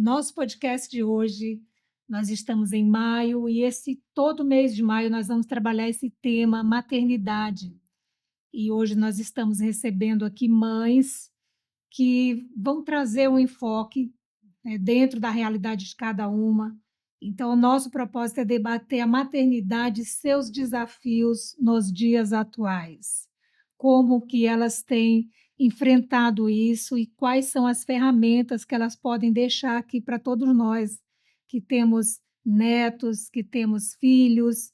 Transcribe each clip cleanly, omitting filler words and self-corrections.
Nosso podcast de hoje, nós estamos em maio e todo mês de maio nós vamos trabalhar esse tema maternidade. E hoje nós estamos recebendo aqui mães que vão trazer um enfoque, dentro da realidade de cada uma. Então, o nosso propósito é debater a maternidade e seus desafios nos dias atuais. Como que elas têm enfrentado isso e quais são as ferramentas que elas podem deixar aqui para todos nós que temos netos, que temos filhos.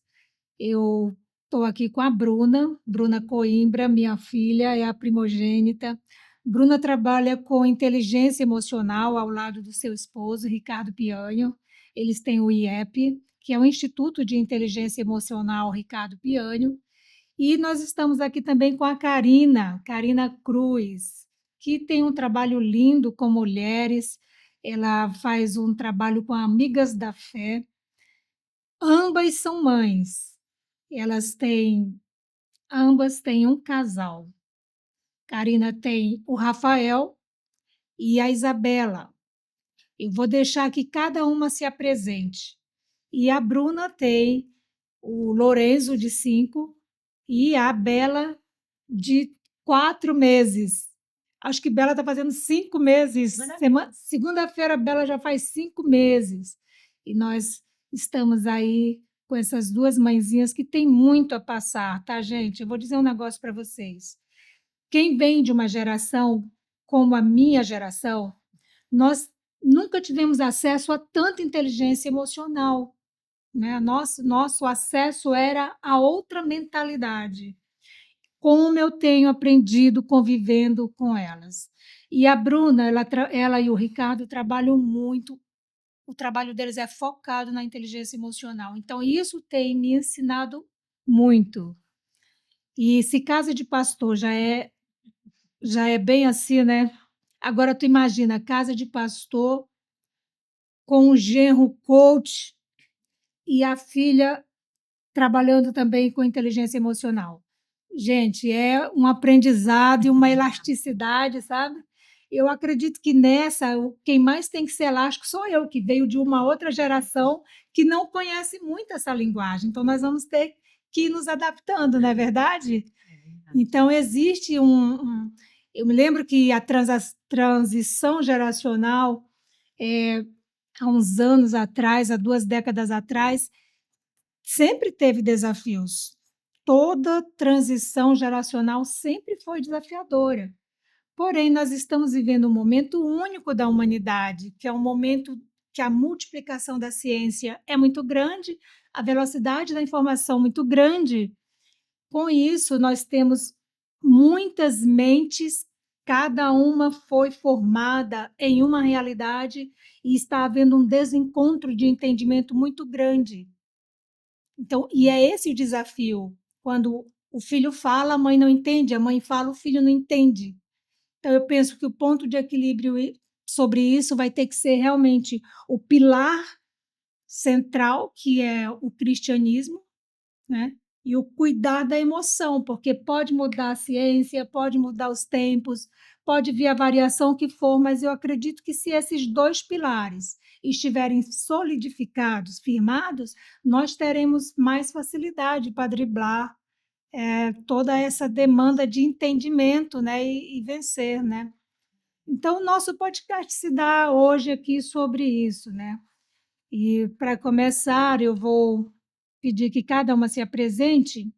Eu estou aqui com a Bruna Coimbra, minha filha, é a primogênita. Bruna trabalha com inteligência emocional ao lado do seu esposo, Ricardo Pianho. Eles têm o IEP, que é o Instituto de Inteligência Emocional Ricardo Pianho. E nós estamos aqui também com a Karina Cruz, que tem um trabalho lindo com mulheres. Ela faz um trabalho com Amigas da Fé. Ambas são mães. Ambas têm um casal. Karina tem o Rafael e a Isabela. Eu vou deixar que cada uma se apresente. E a Bruna tem o Lorenzo, de 5, e a Bela, de 4 meses. Acho que Bela está fazendo 5 meses. Segunda-feira, a Bela já faz 5 meses. E nós estamos aí com essas duas mãezinhas que têm muito a passar, tá, gente? Eu vou dizer um negócio para vocês. Quem vem de uma geração como a minha geração, nós nunca tivemos acesso a tanta inteligência emocional, né? Nosso acesso era a outra mentalidade. Como eu tenho aprendido convivendo com elas. E a Bruna, ela e o Ricardo trabalham muito, o trabalho deles é focado na inteligência emocional. Então, isso tem me ensinado muito. E se casa de pastor já é bem assim, né? Agora, tu imagina, casa de pastor com um genro coach e a filha trabalhando também com inteligência emocional. Gente, é um aprendizado e uma elasticidade, sabe? Eu acredito que quem mais tem que ser elástico sou eu, que veio de uma outra geração que não conhece muito essa linguagem. Então, nós vamos ter que ir nos adaptando, não é verdade? Então, existe eu me lembro que a transição geracional, há uns anos atrás, há 2 décadas atrás, sempre teve desafios. Toda transição geracional sempre foi desafiadora. Porém, nós estamos vivendo um momento único da humanidade, que é um momento que a multiplicação da ciência é muito grande, a velocidade da informação muito grande. Com isso, nós temos muitas mentes, cada uma foi formada em uma realidade e está havendo um desencontro de entendimento muito grande. Então, e é esse o desafio. Quando o filho fala, a mãe não entende, a mãe fala, o filho não entende. Então, eu penso que o ponto de equilíbrio sobre isso vai ter que ser realmente o pilar central, que é o cristianismo, né? E o cuidar da emoção, porque pode mudar a ciência, pode mudar os tempos, pode vir a variação que for, mas eu acredito que se esses 2 pilares estiverem solidificados, firmados, nós teremos mais facilidade para driblar toda essa demanda de entendimento, né, e vencer, né? Então, o nosso podcast se dá hoje aqui sobre isso, né? E, para começar, eu vou pedir que cada uma se apresente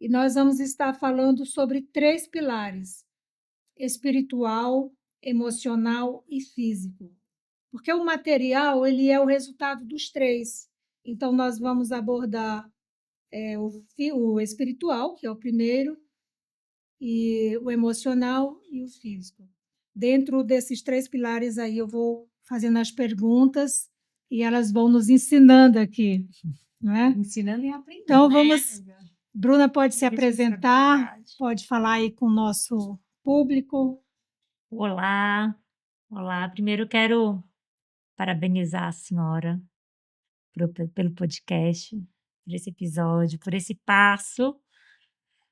e nós vamos estar falando sobre 3 pilares: espiritual, emocional e físico. Porque o material, ele é o resultado dos 3. Então, nós vamos abordar o espiritual, que é o primeiro, e o emocional e o físico. Dentro desses 3 pilares aí, eu vou fazendo as perguntas e elas vão nos ensinando aqui, né? Ensinando e aprendendo. Então, Bruna pode se apresentar, pode falar aí com o nosso público. Olá, olá. Primeiro quero parabenizar a senhora pelo podcast, por esse episódio, por esse passo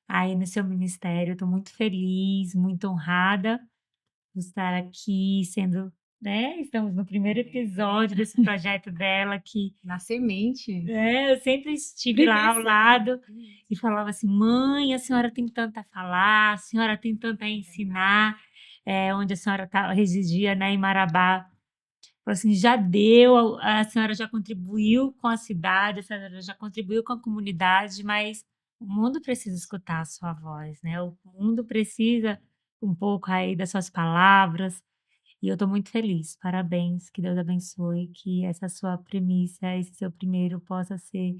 aí no seu ministério. Estou muito feliz, muito honrada por estar aqui sendo né? Estamos no primeiro episódio desse projeto dela que Na semente. eu sempre estive lá ao lado e falava assim: mãe, a senhora tem tanto a falar, a senhora tem tanto a ensinar, onde a senhora residia, né, em Marabá. Falou assim: já deu, a senhora já contribuiu com a cidade, a senhora já contribuiu com a comunidade, mas o mundo precisa escutar a sua voz, né? O mundo precisa um pouco aí das suas palavras. E eu estou muito feliz. Parabéns, que Deus abençoe, que essa sua premissa, esse seu primeiro possa ser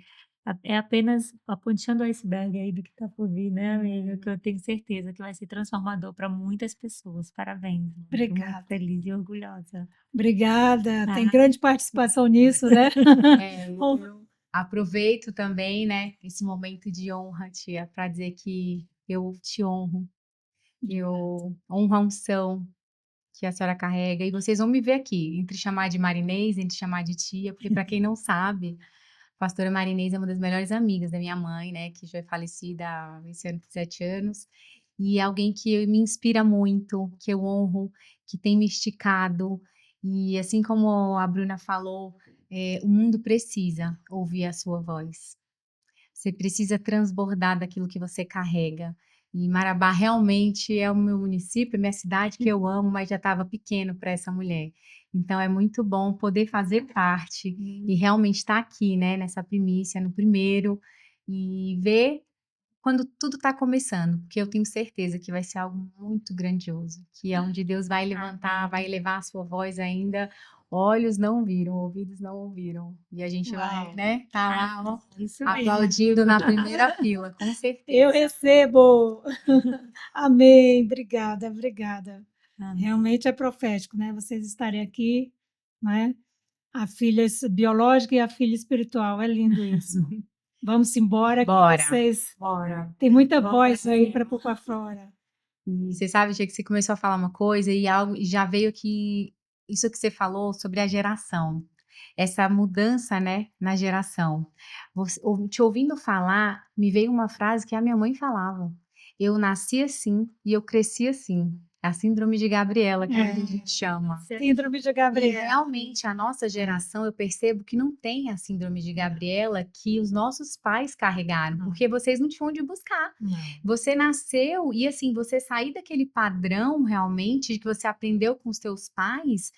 apenas a pontinha do iceberg aí do que está por vir, né, amiga? Que eu tenho certeza que vai ser transformador para muitas pessoas. Parabéns, estou muito Obrigada. feliz e orgulhosa. Obrigada. Tem Ah. grande participação nisso, né? Eu aproveito também, né, esse momento de honra, tia, para dizer que eu te honro. Eu honro a unção que a senhora carrega. E vocês vão me ver aqui, entre chamar de Marinês, entre chamar de tia, porque para quem não sabe, a pastora Marinês é uma das melhores amigas da minha mãe, né, que já é falecida há esse ano, 7 anos. E é alguém que me inspira muito, que eu honro, que tem me esticado. E assim como a Bruna falou, o mundo precisa ouvir a sua voz. Você precisa transbordar daquilo que você carrega. E Marabá realmente é o meu município, é minha cidade que eu amo, mas já estava pequeno para essa mulher. Então é muito bom poder fazer parte e realmente estar aqui, né, nessa primícia, no primeiro, e ver quando tudo está começando, porque eu tenho certeza que vai ser algo muito grandioso, que é onde Deus vai levantar, vai elevar a sua voz ainda. Olhos não viram, ouvidos não ouviram. E a gente vai, né, tá lá, ó, Isso mesmo. aplaudindo na primeira fila, com certeza. Eu recebo. Amém. Obrigada, obrigada. Amém. Realmente é profético, né? Vocês estarem aqui, né? A filha biológica e a filha espiritual. É lindo isso. Vamos embora, Bora. que vocês Bora. tem muita voz aí para pôr para fora. E você sabe, Tia, que você começou a falar uma coisa e algo e já veio aqui, isso que você falou sobre a geração, essa mudança, né, na geração. Te ouvindo falar, me veio uma frase que a minha mãe falava: eu nasci assim e eu cresci assim. A síndrome de Gabriela, que a gente chama. Síndrome de E Gabriela. realmente a nossa geração, eu percebo que não tem a síndrome de Gabriela que os nossos pais carregaram, porque vocês não tinham onde buscar. Não. Você nasceu e assim, você sair daquele padrão realmente de que você aprendeu com os seus pais,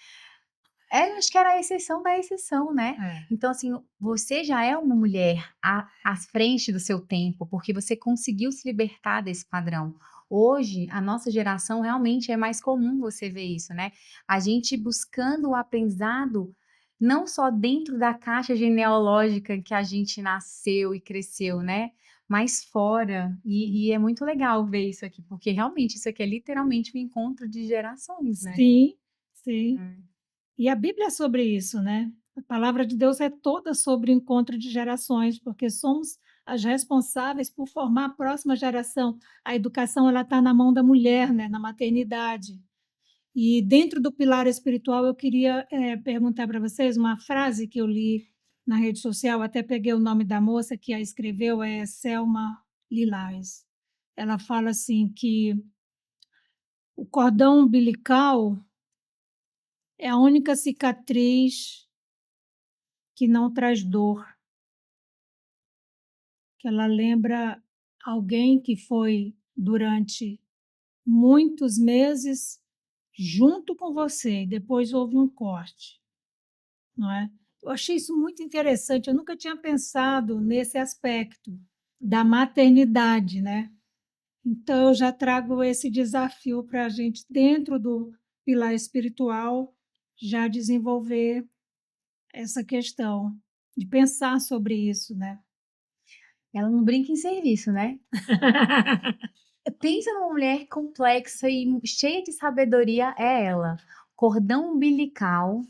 acho que era a exceção da exceção, né? Então, assim, você já é uma mulher à frente do seu tempo, porque você conseguiu se libertar desse padrão. Hoje, a nossa geração realmente é mais comum você ver isso, né? A gente buscando o aprendizado não só dentro da caixa genealógica que a gente nasceu e cresceu, né? Mas fora. E é muito legal ver isso aqui, porque realmente isso aqui é literalmente um encontro de gerações, né? Sim, sim. E a Bíblia é sobre isso, né? A palavra de Deus é toda sobre encontro de gerações, porque somos as responsáveis por formar a próxima geração. A educação ela está na mão da mulher, né? Na maternidade. E dentro do pilar espiritual, eu queria perguntar para vocês uma frase que eu li na rede social, até peguei o nome da moça que a escreveu, é Selma Lilás. Ela fala assim que o cordão umbilical é a única cicatriz que não traz dor, que ela lembra alguém que foi durante muitos meses junto com você, e depois houve um corte, não é? Eu achei isso muito interessante, eu nunca tinha pensado nesse aspecto da maternidade, né? Então, eu já trago esse desafio para a gente, dentro do pilar espiritual, já desenvolver essa questão de pensar sobre isso, né? Ela não brinca em serviço, né? Pensa numa mulher complexa e cheia de sabedoria, é ela. Cordão umbilical.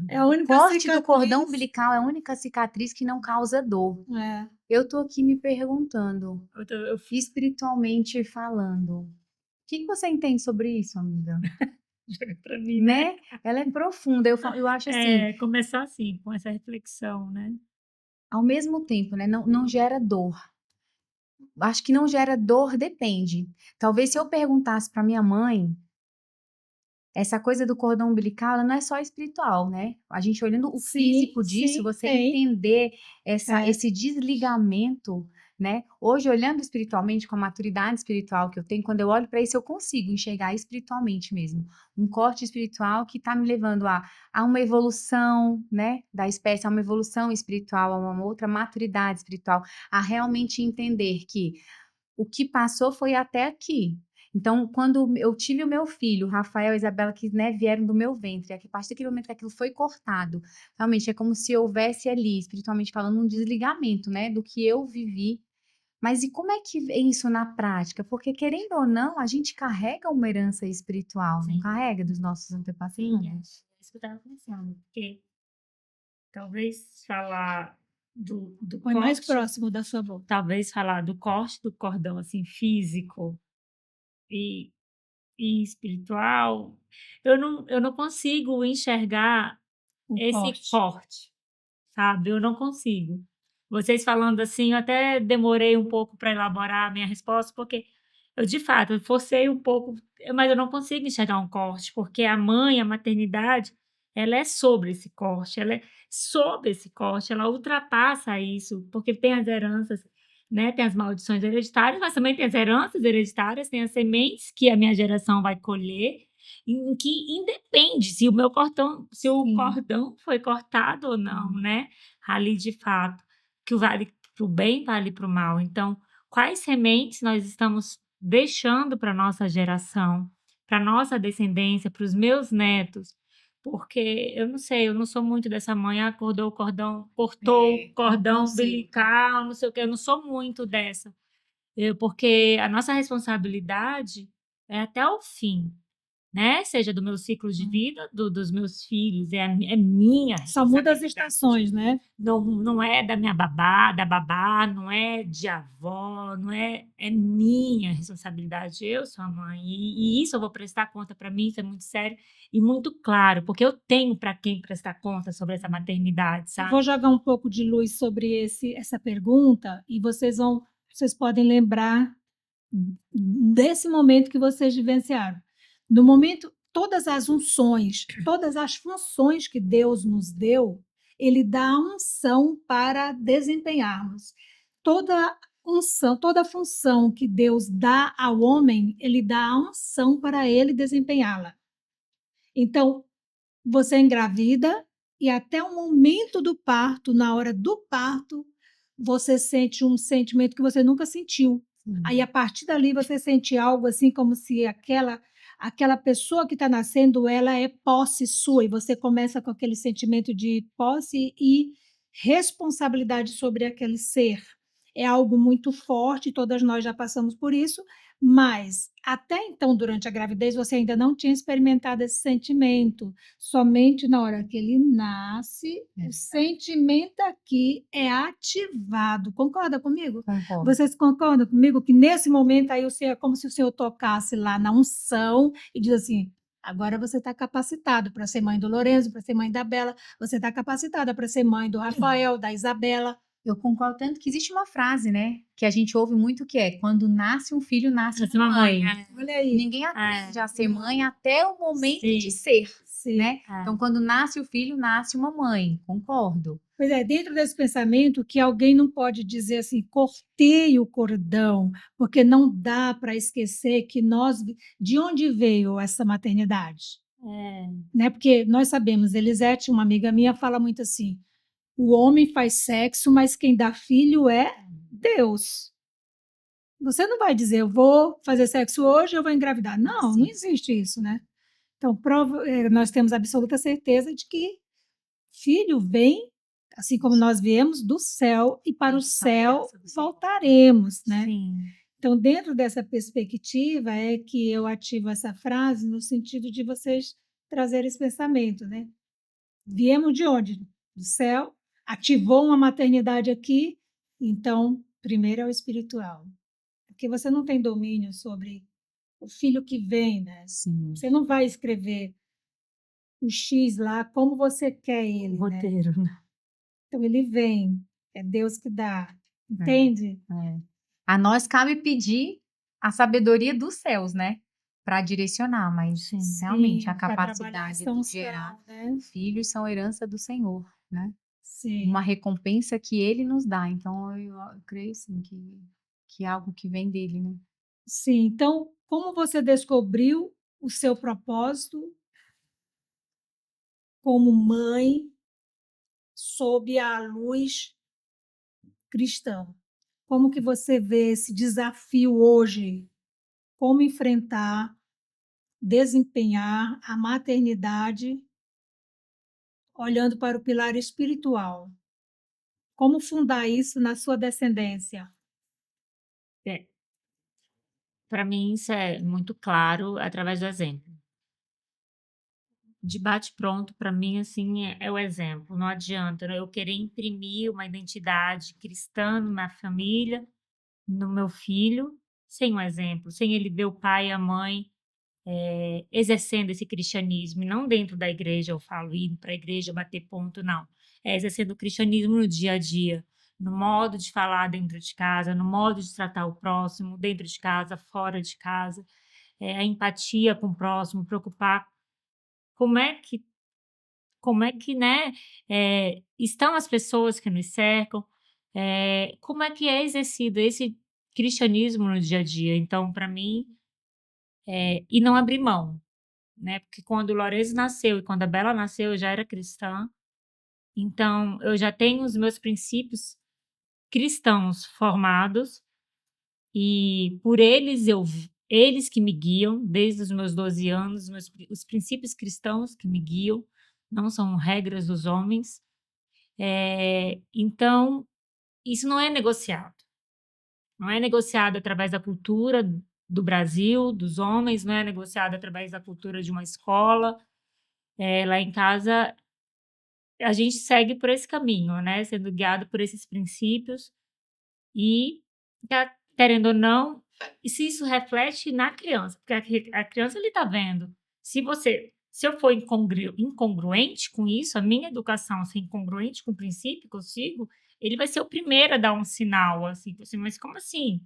É a única Corte cicatriz. do cordão umbilical é a única cicatriz que não causa dor. É. Eu tô aqui me perguntando, Eu espiritualmente falando, o que você entende sobre isso, amiga? joga para mim, né? Né? Ela é profunda. Eu acho assim, Começar assim, com essa reflexão, né? ao mesmo tempo, né? Não gera dor. Acho que não gera dor, depende. Talvez se eu perguntasse para minha mãe, essa coisa do cordão umbilical, ela não é só espiritual, né? A gente olhando o Sim, físico disso, sim, você tem. entender É. esse desligamento, né? Hoje, olhando espiritualmente, com a maturidade espiritual que eu tenho, quando eu olho para isso, eu consigo enxergar espiritualmente mesmo. Um corte espiritual que está me levando a uma evolução, né? Da espécie, a uma evolução espiritual, a uma outra maturidade espiritual, a realmente entender que o que passou foi até aqui. Então, quando eu tive o meu filho, Rafael e Isabela, que, né, vieram do meu ventre, a partir daquele momento que aquilo foi cortado, realmente é como se houvesse ali, espiritualmente falando, um desligamento, né, do que eu vivi. Mas e como é que é isso na prática? Porque, querendo ou não, a gente carrega uma herança espiritual, não Sim. carrega dos nossos Sim, é antepassados? isso que eu estava pensando. Porque talvez falar do Põe mais corte, próximo da sua boca. talvez falar do corte do cordão assim físico e, e espiritual, eu não consigo enxergar O esse corte. corte, sabe? Eu não consigo. Vocês falando assim, eu até demorei um pouco para elaborar a minha resposta, porque eu, de fato, eu forcei um pouco, mas eu não consigo enxergar um corte, porque a mãe, a maternidade, ela é sobre esse corte, ela é sobre esse corte, ela ultrapassa isso, porque tem as heranças, né? Tem as maldições hereditárias, mas também tem as heranças hereditárias, tem as sementes que a minha geração vai colher, em que independe se o meu cordão, se o Sim. cordão foi cortado ou não, né? Ali de fato, que o vale para o bem vale para o mal. Então, quais sementes nós estamos deixando para nossa geração, para nossa descendência, para os meus netos? Porque eu não sei, eu não sou muito dessa mãe, acordou o cordão, cortou o Não cordão consigo umbilical, não sei o quê, eu não sou muito dessa. Porque a nossa responsabilidade é até o fim, né? Seja do meu ciclo de vida, dos meus filhos, é minha Só muda as responsabilidade. estações, né? Não é da minha babá, da babá, não é de avó, não é, é minha responsabilidade. Eu sou a mãe e isso eu vou prestar conta para mim, isso é muito sério e muito claro, porque eu tenho para quem prestar conta sobre essa maternidade, Eu sabe? vou jogar um pouco de luz sobre essa pergunta e vocês podem lembrar desse momento que vocês vivenciaram. No momento, todas as unções, todas as funções que Deus nos deu, Ele dá a unção para desempenharmos. Toda unção, toda função que Deus dá ao homem, Ele dá a unção para ele desempenhá-la. Então, você engravida e até o momento do parto, na hora do parto, você sente um sentimento que você nunca sentiu. Aí, a partir dali, você sente algo assim como se aquela pessoa que está nascendo, ela é posse sua, e você começa com aquele sentimento de posse e responsabilidade sobre aquele ser. É algo muito forte, todas nós já passamos por isso, mas até então, durante a gravidez, você ainda não tinha experimentado esse sentimento. Somente na hora que ele nasce, o sentimento aqui é ativado. Concorda comigo? Concordo. Vocês concordam comigo que nesse momento aí é como se o Senhor tocasse lá na unção e diz assim: agora você está capacitado para ser mãe do Lorenzo, para ser mãe da Bela, você está capacitada para ser mãe do Rafael, da Isabela. Eu concordo tanto que existe uma frase, né, que a gente ouve muito que é: quando nasce um filho, nasce Nasce uma uma mãe. mãe, Olha aí. Ninguém aprende a ser mãe até o momento de Sim. ser, Sim. né? É. Então, quando nasce o filho, nasce uma mãe. Concordo. Pois é, dentro desse pensamento que alguém não pode dizer assim, cortei o cordão, porque não dá para esquecer que de onde veio essa maternidade? Né? Porque nós sabemos, Elisete, uma amiga minha, fala muito assim: o homem faz sexo, mas quem dá filho é Deus. Você não vai dizer, eu vou fazer sexo hoje, eu vou engravidar. Não, não existe isso, né? Então, nós temos absoluta certeza de que filho vem, assim como nós viemos, do céu, e para o céu voltaremos, né? Sim. Então, dentro dessa perspectiva, é que eu ativo essa frase no sentido de vocês trazerem esse pensamento, né? Viemos de onde? Do céu, ativou uma maternidade aqui, então, primeiro é o espiritual. Porque você não tem domínio sobre o filho que vem, né? Sim. Você não vai escrever o X lá como você quer ele, né? Roteiro, né? Então, ele vem, é Deus que dá, entende? É. A nós cabe pedir a sabedoria dos céus, né? para direcionar, mas Sim. realmente a Sim, para trabalhar capacidade essa de gerar unção, né? filhos são herança do Senhor, né? Sim. Uma recompensa que Ele nos dá. Então eu creio sim que é algo que vem dele, né? Sim. Então, como você descobriu o seu propósito como mãe sob a luz cristã? Como que você vê esse desafio hoje? Como enfrentar, desempenhar a maternidade olhando para o pilar espiritual? Como fundar isso na sua descendência? Para mim, isso é muito claro através do exemplo. De bate-pronto, para mim, assim, é o exemplo. Não adianta eu querer imprimir uma identidade cristã na família, no meu filho, sem um exemplo, sem ele ver o pai e a mãe exercendo esse cristianismo, e não dentro da igreja, eu falo, ir para a igreja bater ponto, não. É exercendo o cristianismo no dia a dia, no modo de falar dentro de casa, no modo de tratar o próximo, dentro de casa, fora de casa, a empatia com o próximo, preocupar como é que, né, estão as pessoas que nos cercam, como é que é exercido esse cristianismo no dia a dia. Então, para mim, e não abrir mão, né? Porque quando o Lourenço nasceu e quando a Bela nasceu, eu já era cristã. Então, eu já tenho os meus princípios cristãos formados e por eles que me guiam desde os meus 12 anos, os princípios cristãos que me guiam, não são regras dos homens. Então, isso não é negociado. Não é negociado através da cultura do Brasil, dos homens, não é negociado através da cultura de uma escola. Lá em casa, a gente segue por esse caminho, né? Sendo guiado por esses princípios e, querendo ou não, e se isso reflete na criança, porque a criança ele está vendo. Se eu for incongruente com isso, a minha educação ser incongruente com o princípio que eu sigo, ele vai ser o primeiro a dar um sinal, assim, mas como assim?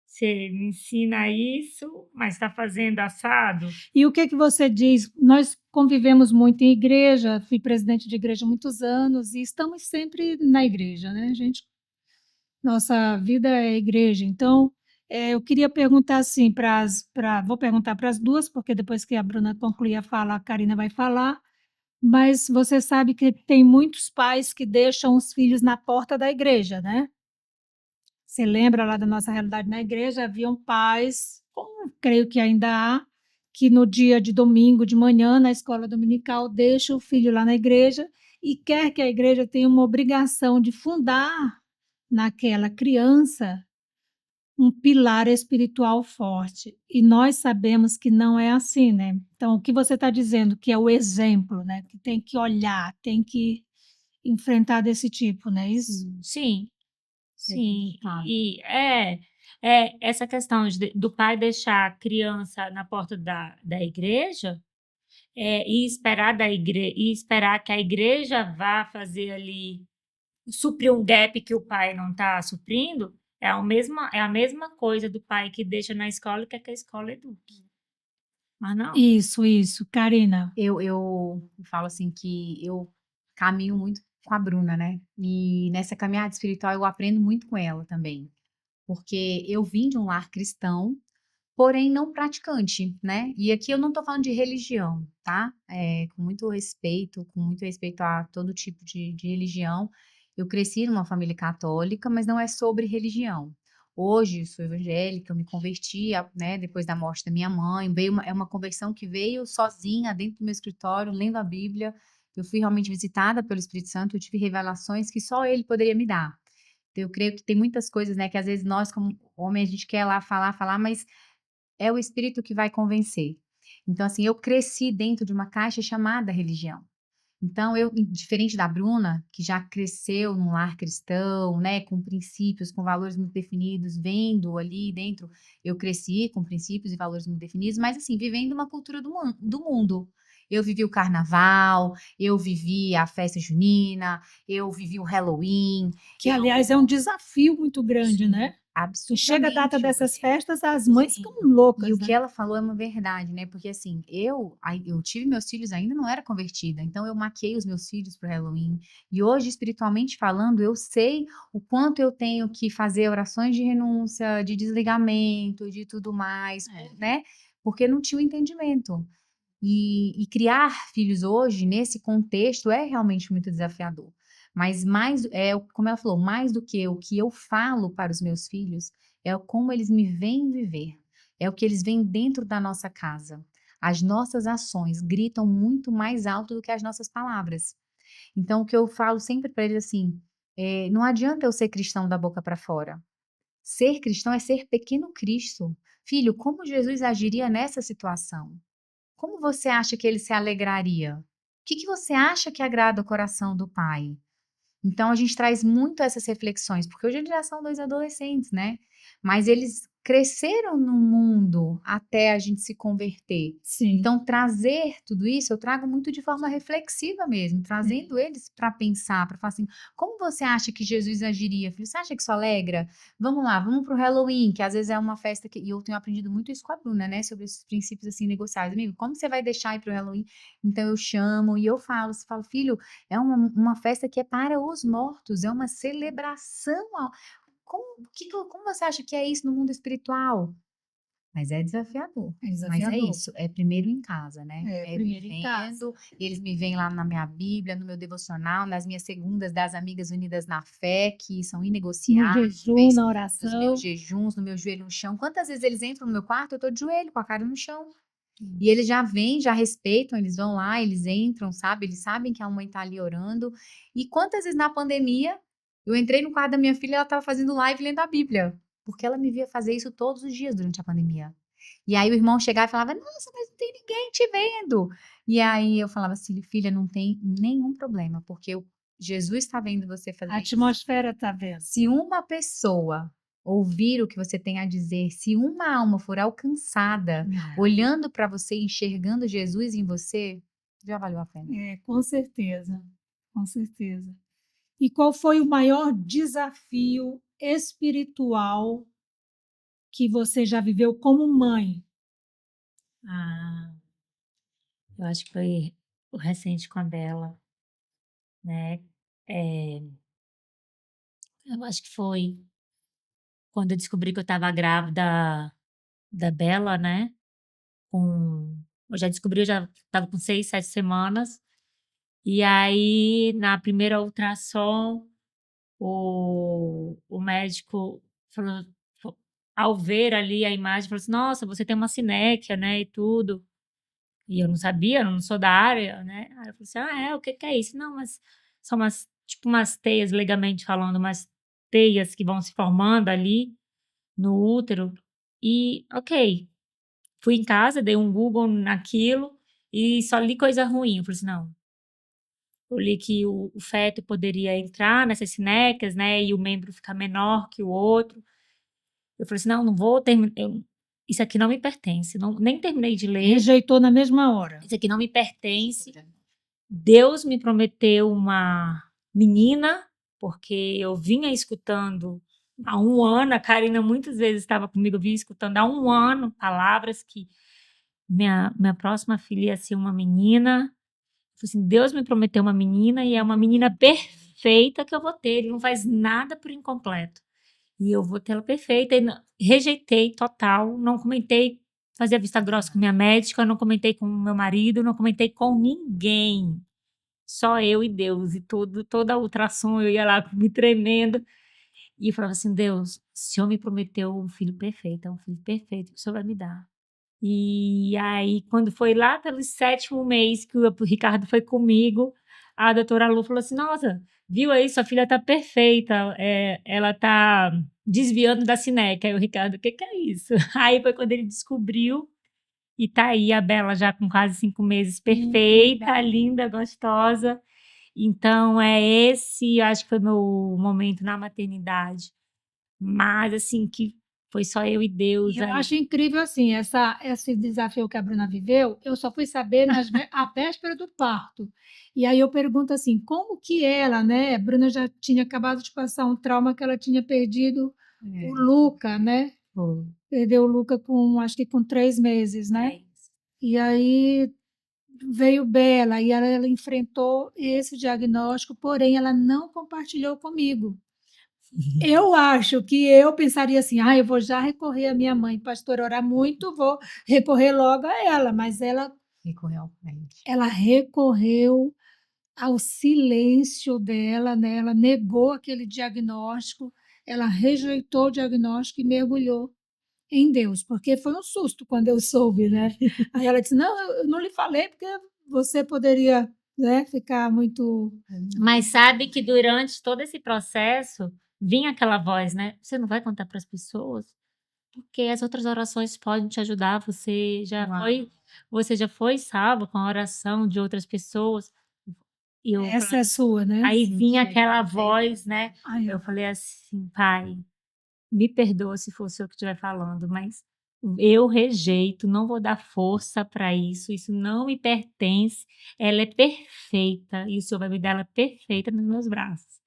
Você me ensina isso, mas está fazendo assado? E o que você diz? Nós convivemos muito em igreja, fui presidente de igreja há muitos anos e estamos sempre na igreja, né, gente? Nossa vida é igreja. Então, eu queria perguntar assim, vou perguntar para as duas, porque depois que a Bruna concluir a fala, a Karina vai falar. Mas você sabe que tem muitos pais que deixam os filhos na porta da igreja, né? Você lembra lá da nossa realidade na igreja? Haviam pais, como creio que ainda há, que no dia de domingo de manhã, na escola dominical, deixa o filho lá na igreja e quer que a igreja tenha uma obrigação de fundar naquela criança um pilar espiritual forte. E nós sabemos que não é assim, né? Então, o que você está dizendo, que é o exemplo, né? Que tem que olhar, tem que enfrentar desse tipo, não é isso? Sim, sim. complicado. E essa questão do pai deixar a criança na porta da igreja e esperar que a igreja vá fazer ali, suprir um gap que o pai não está suprindo, é a mesma coisa do pai que deixa na escola e quer que a escola eduque. Mas não. Isso, Karina. Eu falo assim que eu caminho muito com a Bruna, né? E nessa caminhada espiritual eu aprendo muito com ela também. Porque eu vim de um lar cristão, porém não praticante, né? E aqui eu não tô falando de religião, tá? Com muito respeito a todo tipo de religião. Eu cresci numa família católica, mas não é sobre religião. Hoje eu sou evangélica, eu me converti, né, depois da morte da minha mãe. É uma conversão que veio sozinha dentro do meu escritório, lendo a Bíblia. Eu fui realmente visitada pelo Espírito Santo, eu tive revelações que só ele poderia me dar. Então, eu creio que tem muitas coisas, né, que às vezes nós, como homem, a gente quer lá falar, mas é o Espírito que vai convencer. Então, assim, eu cresci dentro de uma caixa chamada religião. Então, diferente da Bruna, que já cresceu num lar cristão, né, com princípios, com valores muito definidos, vendo ali dentro, eu cresci com princípios e valores muito definidos, mas assim, vivendo uma cultura do mundo. Eu vivi o carnaval, eu vivi a festa junina, eu vivi o Halloween. Que, aliás, é um desafio muito grande, Sim. né? E chega a data absurdamente dessas hoje. festas, as mães Sim. ficam loucas, E o né? que ela falou é uma verdade, né? Porque assim, eu tive meus filhos, ainda não era convertida, então eu maquiei os meus filhos pro Halloween. E hoje, espiritualmente falando, eu sei o quanto eu tenho que fazer orações de renúncia, de desligamento, de tudo mais, né? Porque não tinha o entendimento. E criar filhos hoje, nesse contexto, é realmente muito desafiador. Mas como ela falou, mais do que o que eu falo para os meus filhos, é como eles me veem viver. É o que eles veem dentro da nossa casa. As nossas ações gritam muito mais alto do que as nossas palavras. Então, o que eu falo sempre para eles assim, não adianta eu ser cristão da boca para fora. Ser cristão é ser pequeno Cristo. Filho, como Jesus agiria nessa situação? Como você acha que ele se alegraria? O que você acha que agrada o coração do pai? Então a gente traz muito essas reflexões, porque hoje eles já são 2 adolescentes, né? Mas eles cresceram no mundo até a gente se converter. Sim. Então trazer tudo isso, eu trago muito de forma reflexiva mesmo, trazendo eles para pensar, para falar assim, como você acha que Jesus agiria? Filho, você acha que isso alegra? Vamos lá, vamos pro Halloween, que às vezes é uma festa e eu tenho aprendido muito isso com a Bruna, né? Sobre esses princípios assim negociais. Amigo, como você vai deixar ir pro Halloween? Então eu chamo e eu falo, filho, é uma festa que é para os mortos, é uma celebração. Como você acha que é isso no mundo espiritual? Mas é desafiador. É Mas é desafiador. isso, é primeiro em casa, né? É, primeiro em casa. vivendo, e eles me veem lá na minha Bíblia, no meu devocional, nas minhas segundas das Amigas Unidas na Fé, que são No inegociáveis, jejum, na nos oração. meus jejuns, no meu joelho no chão. Quantas vezes eles entram no meu quarto, eu tô de joelho, com a cara no chão. E eles já vêm, já respeitam, eles vão lá, eles entram, sabe? Eles sabem que a mãe tá ali orando. E quantas vezes na pandemia, eu entrei no quarto da minha filha e ela tava fazendo live lendo a Bíblia. Porque ela me via fazer isso todos os dias durante a pandemia. E aí o irmão chegava e falava, nossa, mas não tem ninguém te vendo. E aí eu falava assim, filha, não tem nenhum problema, porque Jesus está vendo você fazer A isso. atmosfera está vendo. Se uma pessoa ouvir o que você tem a dizer, se uma alma for alcançada, olhando para você, enxergando Jesus em você, já valeu a pena. Com certeza, com certeza. E qual foi o maior desafio espiritual que você já viveu como mãe? Eu acho que foi o recente com a Bela, né? Eu acho que foi quando eu descobri que eu estava grávida da Bela, né? Eu já descobri, eu já estava com 6, 7 semanas. E aí, na primeira ultrassom, o médico falou, ao ver ali a imagem, falou assim: nossa, você tem uma sinéquia, né? E tudo. E eu não sabia, eu não sou da área, né? Aí eu falei assim: o que é isso? Não, mas são tipo umas teias, legalmente falando, umas teias que vão se formando ali no útero. E, ok, fui em casa, dei um Google naquilo e só li coisa ruim. Eu falei assim: não. Eu li que o feto poderia entrar nessas sinéquias, né? E o membro ficar menor que o outro. Eu falei assim: não vou terminar. Isso aqui não me pertence. Nem terminei de ler. Rejeitou na mesma hora. Isso aqui não me pertence. Deus me prometeu uma menina, porque eu vinha escutando há 1 ano, a Karina muitas vezes estava comigo, eu vinha escutando há 1 ano palavras que minha próxima filha ia ser uma menina. Eu falei assim: Deus me prometeu uma menina e é uma menina perfeita que eu vou ter, ele não faz nada por incompleto. E eu vou tê-la perfeita. E rejeitei total, não comentei, fazia vista grossa com minha médica, não comentei com meu marido, não comentei com ninguém. Só eu e Deus. E toda a ultrassom eu ia lá me tremendo. E eu falava assim: Deus, o Senhor me prometeu um filho perfeito, é um filho perfeito que o Senhor vai me dar. E aí, quando foi lá pelo 7º mês que o Ricardo foi comigo, a doutora Lu falou assim: nossa, viu aí, sua filha tá perfeita, ela tá desviando da sinéquia. Aí o Ricardo: o que é isso? Aí foi quando ele descobriu, e tá aí a Bela já com quase 5 meses, perfeita, linda, gostosa. Então, esse, acho que foi meu momento na maternidade. Mas, assim, que foi só eu e Deus. E eu acho incrível, assim, esse desafio que a Bruna viveu, eu só fui saber à véspera do parto. E aí eu pergunto assim, como que ela, né? A Bruna já tinha acabado de passar um trauma que ela tinha perdido É. o Luca, né? Foi. Perdeu o Luca acho que com 3 meses, né? É isso. E aí veio Bela e ela enfrentou esse diagnóstico, porém ela não compartilhou comigo. Eu acho que eu pensaria assim, eu vou já recorrer à minha mãe, pastor, orar muito, vou recorrer logo a ela, mas Recorrer ao frente. ela recorreu ao silêncio dela, né? Ela negou aquele diagnóstico, ela rejeitou o diagnóstico e mergulhou em Deus, porque foi um susto quando eu soube, né? Aí ela disse, não, eu não lhe falei porque você poderia, né, ficar muito... Mas sabe que durante todo esse processo vinha aquela voz, né? Você não vai contar para as pessoas, porque as outras orações podem te ajudar. Uau. Você já foi salvo com a oração de outras pessoas. E eu Essa falei, é sua, né? aí Sim, vinha chega aquela presente. voz, né? Aí, Eu ó. falei assim, pai, me perdoa se for o senhor que estiver falando, mas eu rejeito, não vou dar força para isso não me pertence, ela é perfeita e o senhor vai me dar ela perfeita nos meus braços.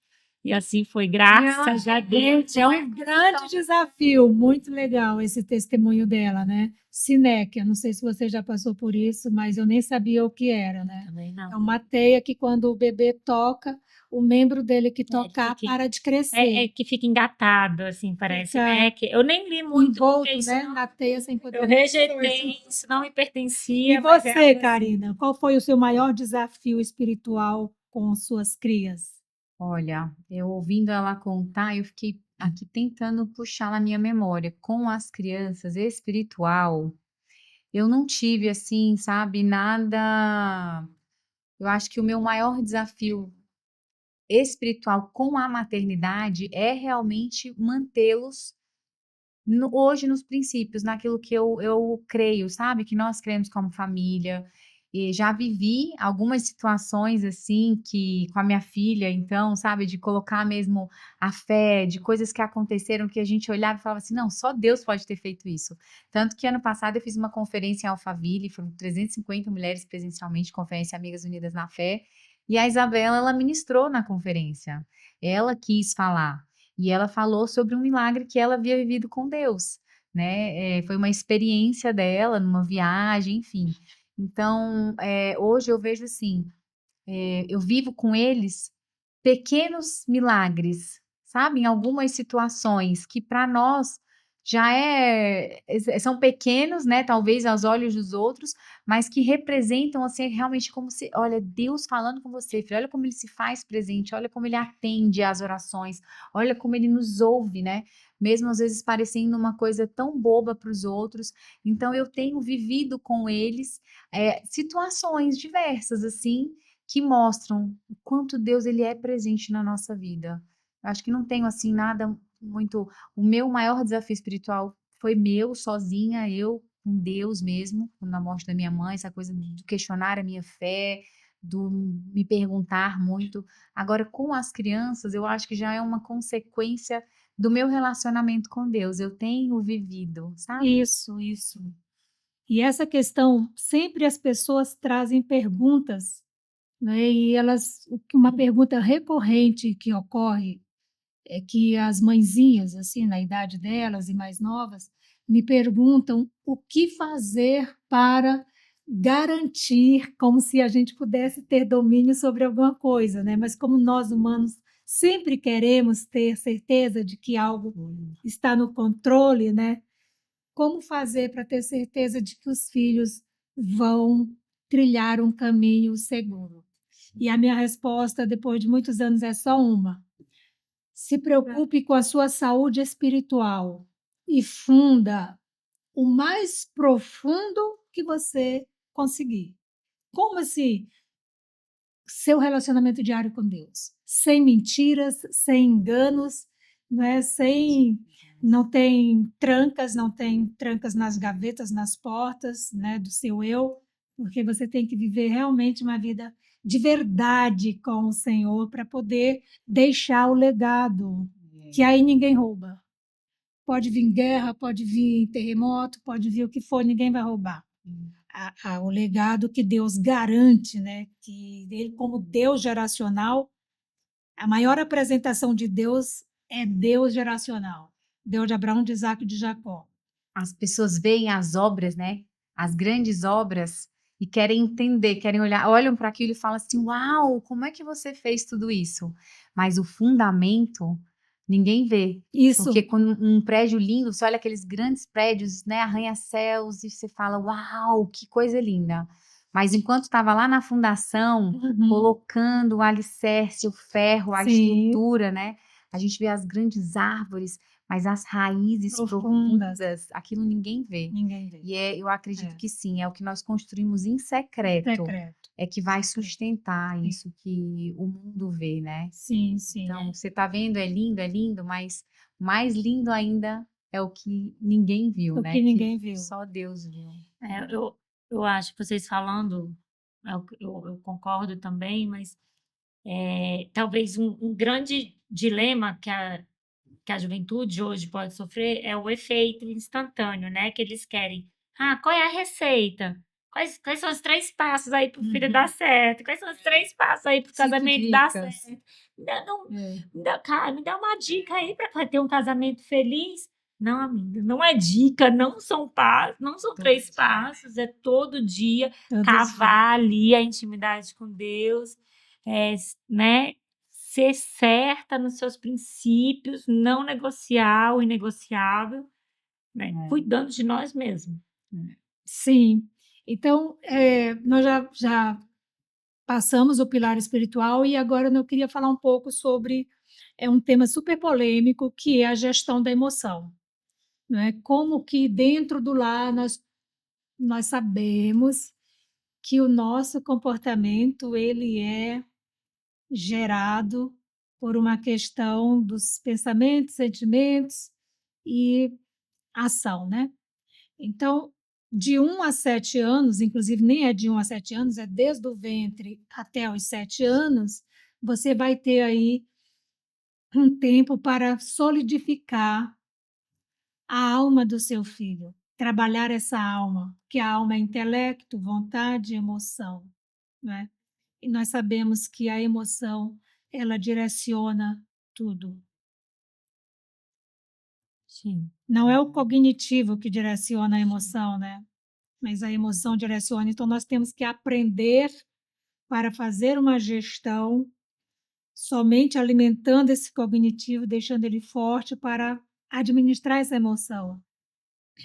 E assim foi, graças a Deus. Gente, é um grande desafio, muito legal esse testemunho dela, né? Sinéquia, não sei se você já passou por isso, mas eu nem sabia o que era, né? Também É não. uma teia que quando o bebê toca, o membro dele que tocar fica- para de É crescer. que fica engatado, assim, parece, Fica né? Que eu nem li muito, porque envolto, isso né, não, na teia sem poder eu fazer rejeitei, força. isso não me E pertencia, mas é você, algo assim. Karina, qual foi o seu maior desafio espiritual com suas crias? Olha, eu ouvindo ela contar, eu fiquei aqui tentando puxar na minha memória. Com as crianças, espiritual, eu não tive assim, sabe, nada. Eu acho que o meu maior desafio espiritual com a maternidade é realmente mantê-los hoje nos princípios, naquilo que eu creio, sabe? Que nós cremos como família. E já vivi algumas situações assim que com a minha filha, então, sabe, de colocar mesmo a fé, de coisas que aconteceram que a gente olhava e falava assim, não, só Deus pode ter feito isso. Tanto que ano passado eu fiz uma conferência em Alphaville, foram 350 mulheres presencialmente, conferência Amigas Unidas na Fé, e a Isabela, ela ministrou na conferência. Ela quis falar. E ela falou sobre um milagre que ela havia vivido com Deus, né? Foi uma experiência dela numa viagem, enfim. Então, hoje eu vejo assim, eu vivo com eles pequenos milagres, sabe? Em algumas situações que para nós já são pequenos, né? Talvez aos olhos dos outros, mas que representam assim realmente como se, olha, Deus falando com você, filho, olha como ele se faz presente, olha como ele atende às orações, olha como ele nos ouve, né? Mesmo às vezes parecendo uma coisa tão boba para os outros. Então eu tenho vivido com eles situações diversas assim que mostram o quanto Deus ele é presente na nossa vida. Eu acho que não tenho assim nada muito. O meu maior desafio espiritual foi meu, sozinha, eu com Deus mesmo, na morte da minha mãe, essa coisa do questionar a minha fé, do me perguntar muito. Agora, com as crianças, eu acho que já é uma consequência do meu relacionamento com Deus. Eu tenho vivido, sabe? Isso, isso. E essa questão, sempre as pessoas trazem perguntas, né? E uma pergunta recorrente que ocorre é que as mãezinhas, assim, na idade delas e mais novas, me perguntam o que fazer para garantir, como se a gente pudesse ter domínio sobre alguma coisa, né? Mas como nós humanos sempre queremos ter certeza de que algo está no controle, né? Como fazer para ter certeza de que os filhos vão trilhar um caminho seguro? E a minha resposta, depois de muitos anos, é só uma: se preocupe com a sua saúde espiritual e funda o mais profundo que você conseguir. Como assim? Seu relacionamento diário com Deus, sem mentiras, sem enganos, né? Não tem trancas nas gavetas, nas portas, né, do seu eu, porque você tem que viver realmente uma vida de verdade com o Senhor para poder deixar o legado, que aí ninguém rouba. Pode vir guerra, pode vir terremoto, pode vir o que for, ninguém vai roubar o legado que Deus garante, né? Que ele, como Deus geracional, a maior apresentação de Deus é Deus geracional. Deus de Abraão, de Isaac e de Jacó. As pessoas veem as obras, né? As grandes obras e querem entender, querem olhar, olham para aquilo e falam assim: uau, como é que você fez tudo isso? Mas o fundamento ninguém vê. Isso, Porque quando um prédio lindo, você olha aqueles grandes prédios, né, arranha-céus, e você fala: uau, que coisa linda. Mas enquanto estava lá na fundação, colocando o alicerce, o ferro, a Sim. estrutura, né? A gente vê as grandes árvores, mas as raízes Profundas. profundas, aquilo ninguém vê. Ninguém vê. E eu acredito É. que sim, é o que nós construímos em secreto, Secreto. é que vai sustentar Sim. isso que o mundo vê, né? Sim, sim. Então, você tá vendo, é lindo, mas mais lindo ainda é o que ninguém viu, O né? que ninguém viu. Só Deus viu. Eu acho que vocês falando, eu concordo também, mas talvez um grande dilema que a juventude hoje pode sofrer é o efeito instantâneo, né? Que eles querem. Qual é a receita? Quais são os 3 passos aí para o filho dar certo? Quais são os 3 passos aí para o 5 casamento dar dicas. certo? Não, É. cara, me dá uma dica aí para ter um casamento feliz. Não, amiga, não é dica, não são passos, não são Todo 3 dia. passos, é todo dia Todo cavar ali a intimidade com Deus, né? Ser certa nos seus princípios, não negociar o inegociável, né? Cuidando de nós mesmos. Sim. Então, nós já passamos o pilar espiritual e agora eu queria falar um pouco sobre um tema super polêmico, que é a gestão da emoção, né? Como que dentro do lar nós sabemos que o nosso comportamento ele é gerado por uma questão dos pensamentos, sentimentos e ação, né? Então, de 1 a 7 anos, inclusive nem é de 1 a 7 anos, é desde o ventre até os 7 anos, você vai ter aí um tempo para solidificar a alma do seu filho, trabalhar essa alma, que a alma é intelecto, vontade e emoção, né? E nós sabemos que a emoção, ela direciona tudo. Sim. Não é o cognitivo que direciona a emoção, né? Mas a emoção direciona. Então, nós temos que aprender para fazer uma gestão somente alimentando esse cognitivo, deixando ele forte para administrar essa emoção.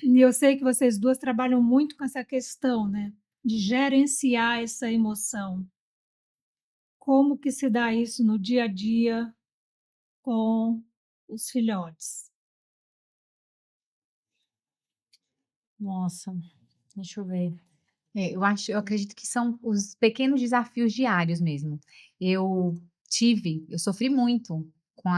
E eu sei que vocês duas trabalham muito com essa questão, né? De gerenciar essa emoção. Como que se dá isso no dia a dia com os filhotes? Nossa, deixa eu ver. Eu acredito que são os pequenos desafios diários mesmo. Eu sofri muito com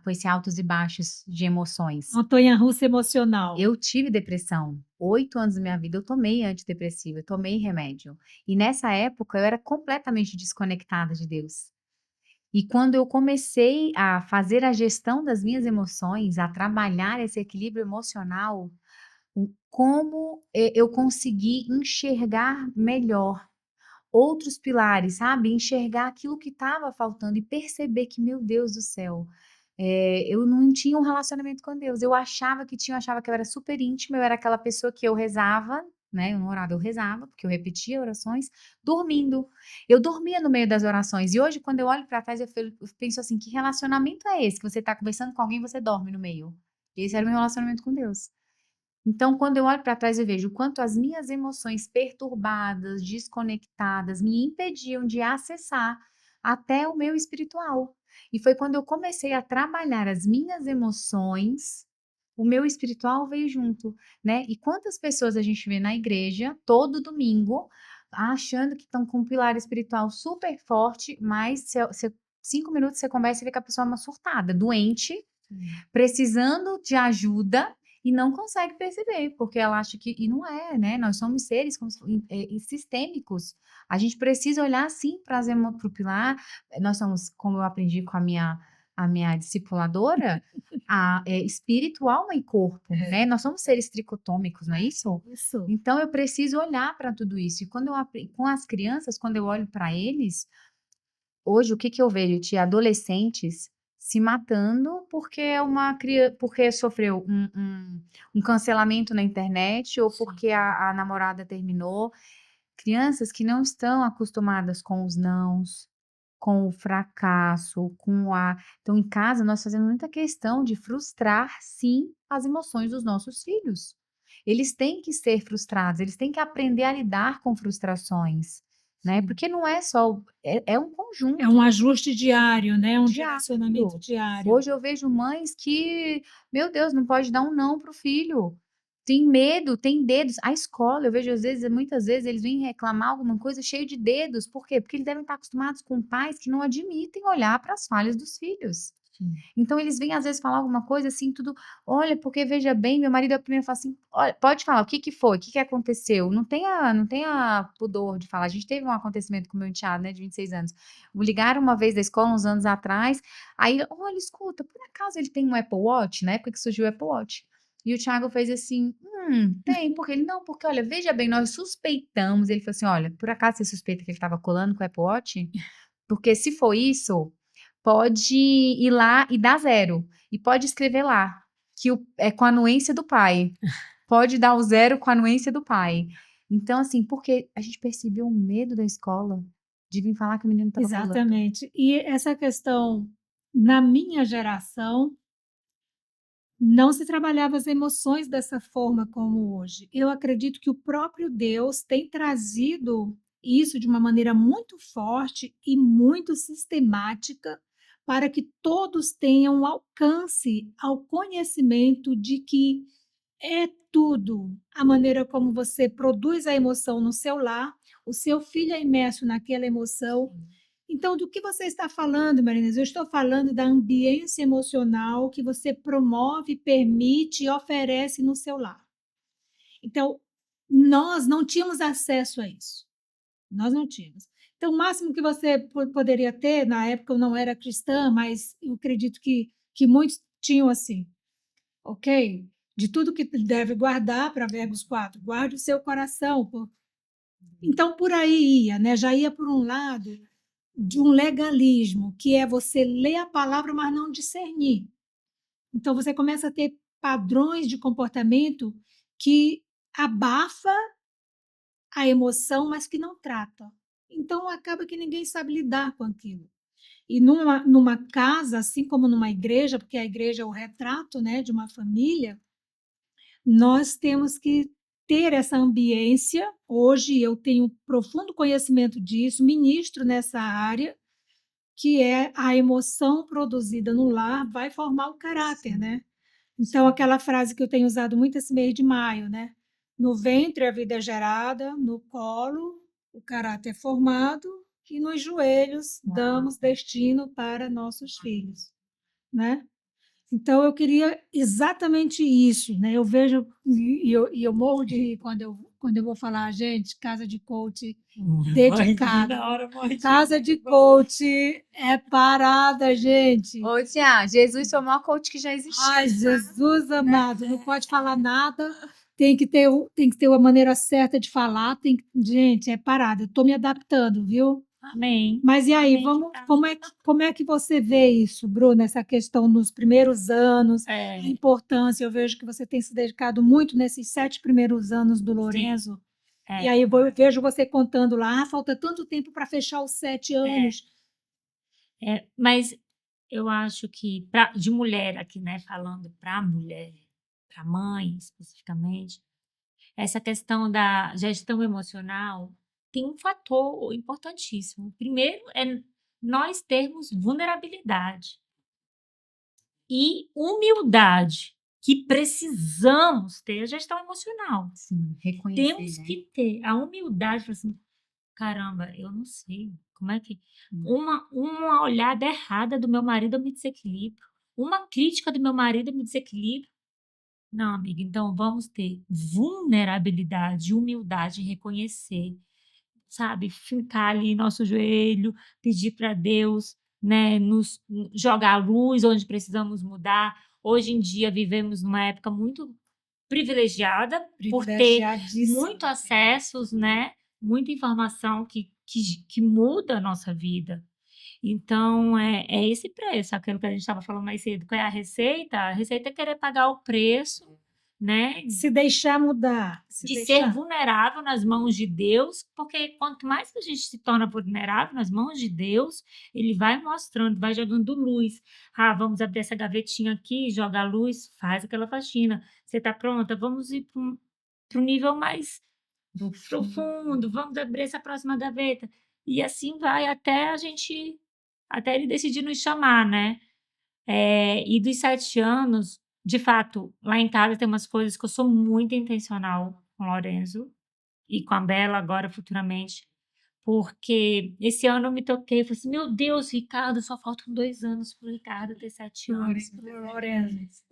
esse altos e baixos de emoções. Montanha-russa emocional. Eu tive depressão. 8 anos da minha vida eu tomei antidepressivo, eu tomei remédio. E nessa época eu era completamente desconectada de Deus. E quando eu comecei a fazer a gestão das minhas emoções, a trabalhar esse equilíbrio emocional, como eu consegui enxergar melhor outros pilares, sabe? Enxergar aquilo que estava faltando e perceber que, meu Deus do céu, eu não tinha um relacionamento com Deus. Eu achava que tinha, eu achava que eu era super íntima, eu era aquela pessoa que eu rezava, né? No horário eu rezava, porque eu repetia orações, dormindo. Eu dormia no meio das orações. E hoje, quando eu olho para trás, eu penso assim: que relacionamento é esse? Que você está conversando com alguém e você dorme no meio. Esse era o meu relacionamento com Deus. Então, quando eu olho para trás, eu vejo o quanto as minhas emoções perturbadas, desconectadas, me impediam de acessar até o meu espiritual. E foi quando eu comecei a trabalhar as minhas emoções, o meu espiritual veio junto, né? E quantas pessoas a gente vê na igreja todo domingo, achando que estão com um pilar espiritual super forte, mas 5 minutos você conversa e vê que a pessoa é uma surtada, doente, precisando de ajuda e não consegue perceber, porque ela acha que, e não é, né? Nós somos seres sistêmicos. A gente precisa olhar sim para o pilar. Nós somos, como eu aprendi com a minha discipuladora, espírito, alma e corpo, né? Nós somos seres tricotômicos, não é isso? Isso. Então eu preciso olhar para tudo isso. E com as crianças, quando eu olho para eles, hoje o que eu vejo de adolescentes se matando porque porque sofreu um cancelamento na internet ou porque a namorada terminou. Crianças que não estão acostumadas com os nãos, com o fracasso, Então, em casa, nós fazemos muita questão de frustrar, sim, as emoções dos nossos filhos. Eles têm que ser frustrados, eles têm que aprender a lidar com frustrações, né? Porque não é só. É um conjunto. É um ajuste diário, né? Um Diário. direcionamento diário. Hoje eu vejo mães que, meu Deus, não pode dar um não pro filho. Tem medo, tem dedos. A escola, eu vejo muitas vezes, eles vêm reclamar alguma coisa cheio de dedos. Por quê? Porque eles devem estar acostumados com pais que não admitem olhar para as falhas dos filhos. Então eles vêm às vezes falar alguma coisa assim, tudo, olha, porque veja bem, meu marido é o primeiro fala assim, olha, pode falar, o que que foi? O que que aconteceu? Não tenha pudor de falar. A gente teve um acontecimento com o meu enteado, né, de 26 anos. Ligaram uma vez da escola, uns anos atrás, aí, olha, escuta, por acaso ele tem um Apple Watch? Na época que surgiu o Apple Watch. E o Thiago fez assim, tem, porque ele, não, porque olha, veja bem, nós suspeitamos. Ele falou assim, olha, por acaso você suspeita que ele estava colando com o Apple Watch? Porque se for isso, pode ir lá e dar 0. E pode escrever lá, que é com a anuência do pai. Pode dar o 0 com a anuência do pai. Então, assim, porque a gente percebeu o medo da escola de vir falar que o menino estava colando. Exatamente. E essa questão, na minha geração, não se trabalhava as emoções dessa forma como hoje. Eu acredito que o próprio Deus tem trazido isso de uma maneira muito forte e muito sistemática para que todos tenham alcance ao conhecimento de que é tudo a maneira como você produz a emoção no seu lar, o seu filho é imerso naquela emoção. Então, do que você está falando, Marinês? Eu estou falando da ambiência emocional que você promove, permite e oferece no seu lar. Então, nós não tínhamos acesso a isso. Nós não tínhamos. Então, o máximo que você poderia ter, na época eu não era cristã, mas eu acredito que muitos tinham assim, ok? De tudo que deve guardar, Provérbios 4, guarde o seu coração. Então, por aí ia, né? Já ia por um lado de um legalismo, que é você ler a palavra, mas não discernir. Então, você começa a ter padrões de comportamento que abafa a emoção, mas que não trata. Então, acaba que ninguém sabe lidar com aquilo. E numa casa, assim como numa igreja, porque a igreja é o retrato, né, de uma família, nós temos que ter essa ambiência. Hoje eu tenho profundo conhecimento disso, ministro nessa área, que é a emoção produzida no lar vai formar o caráter, né? Então, aquela frase que eu tenho usado muito esse mês de maio, né? No ventre a vida é gerada, no colo o caráter é formado e nos joelhos damos destino para nossos filhos, né? Então, eu queria exatamente isso, né? Eu vejo e eu morro de rir quando eu vou falar, gente, casa de coach dedicada. Casa de coach é parada, gente. Ô, Tia, Jesus foi o maior coach que já existiu. Ai, Jesus amado, não pode falar nada, tem que ter uma maneira certa de falar, gente, é parada, eu estou me adaptando, viu? Amém. Mas e aí, Amém. como é que você vê isso, Bruna, essa questão nos primeiros anos, a importância? Eu vejo que você tem se dedicado muito nesses 7 primeiros anos do Lorenzo. E aí eu vejo você contando lá, falta tanto tempo para fechar os 7 anos. Mas eu acho que, de mulher aqui, né, falando para mulher, para mãe especificamente, essa questão da gestão emocional tem um fator importantíssimo. Primeiro é nós termos vulnerabilidade e humildade, que precisamos ter a gestão emocional. Sim, reconhecer, Temos né? que ter a humildade, falar assim, caramba, eu não sei como é que uma olhada errada do meu marido eu me desequilibro, uma crítica do meu marido eu me desequilibro. Não, amiga, então vamos ter vulnerabilidade, humildade, reconhecer, sabe, fincar ali nosso joelho, pedir para Deus, né, nos jogar a luz onde precisamos mudar. Hoje em dia vivemos numa época muito privilegiada por ter muito acessos, né, muita informação que muda a nossa vida. Então, é esse preço, aquilo que a gente estava falando mais cedo. Qual é a receita? A receita é querer pagar o preço, né? Se deixar mudar. De ser vulnerável nas mãos de Deus, porque quanto mais que a gente se torna vulnerável nas mãos de Deus, Ele vai mostrando, vai jogando luz. Ah, vamos abrir essa gavetinha aqui, joga a luz, faz aquela faxina. Você está pronta? Vamos ir para um nível mais profundo, vamos abrir essa próxima gaveta. E assim vai até ele decidir nos chamar, né? E dos 7 anos, de fato, lá em casa tem umas coisas que eu sou muito intencional com o Lorenzo e com a Bela agora, futuramente, porque esse ano eu me toquei, falei assim, meu Deus, Ricardo, só faltam 2 anos para o Ricardo ter 7 anos. Pro Lorenzo.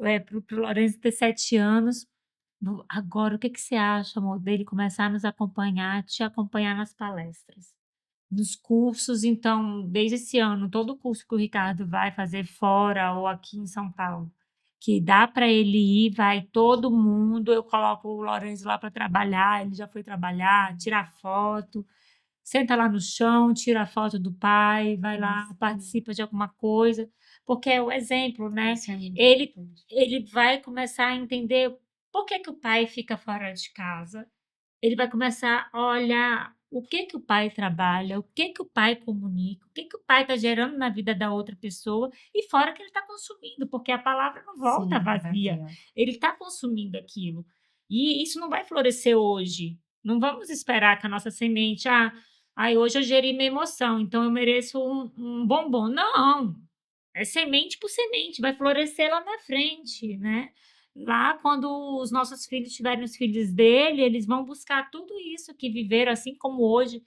Pro Lorenzo ter 7 anos. Agora, o que você acha, amor, dele começar a nos acompanhar, te acompanhar nas palestras? Nos cursos, então, desde esse ano, todo curso que o Ricardo vai fazer fora ou aqui em São Paulo, que dá para ele ir, vai todo mundo, eu coloco o Lorenzo lá para trabalhar, ele já foi trabalhar, tirar foto, senta lá no chão, tira a foto do pai, vai lá, participa de alguma coisa, porque é o exemplo, né? Isso é muito Ele, importante. ele vai começar a entender por que o pai fica fora de casa, ele vai começar a olhar o que o pai trabalha, o que o pai comunica, o que o pai está gerando na vida da outra pessoa e fora que ele está consumindo, porque a palavra não volta Sim, vazia, ele está consumindo aquilo. E isso não vai florescer hoje. Não vamos esperar que a nossa semente, hoje eu gerei minha emoção, então eu mereço um bombom. Não, é semente por semente, vai florescer lá na frente, né? Lá, quando os nossos filhos tiverem os filhos dele, eles vão buscar tudo isso que viveram, assim como hoje.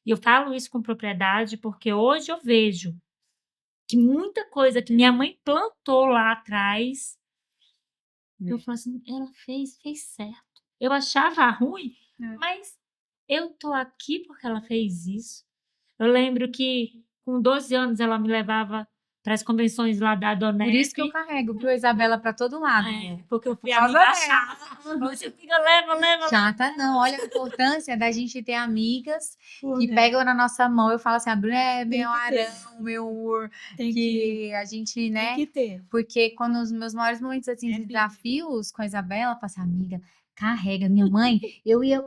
E eu falo isso com propriedade, porque hoje eu vejo que muita coisa que minha mãe plantou lá atrás, eu falo assim, ela fez certo. Eu achava ruim, mas eu tô aqui porque ela fez isso. Eu lembro que com 12 anos ela me levava para as convenções lá da Por Donep. isso que eu carrego, viu, a Isabela, para todo lado. Porque eu fui causa amiga dela. chata. Você fica, leva. Chata não, olha a importância da gente ter amigas que pegam na nossa mão. Eu falo assim, a Bruna é meu que ter. arão, meu Tem que a gente, né? Tem que ter. Porque quando os meus maiores momentos assim, de bíblico. desafios com a Isabela, eu falo assim, amiga, carrega. Minha mãe, eu ia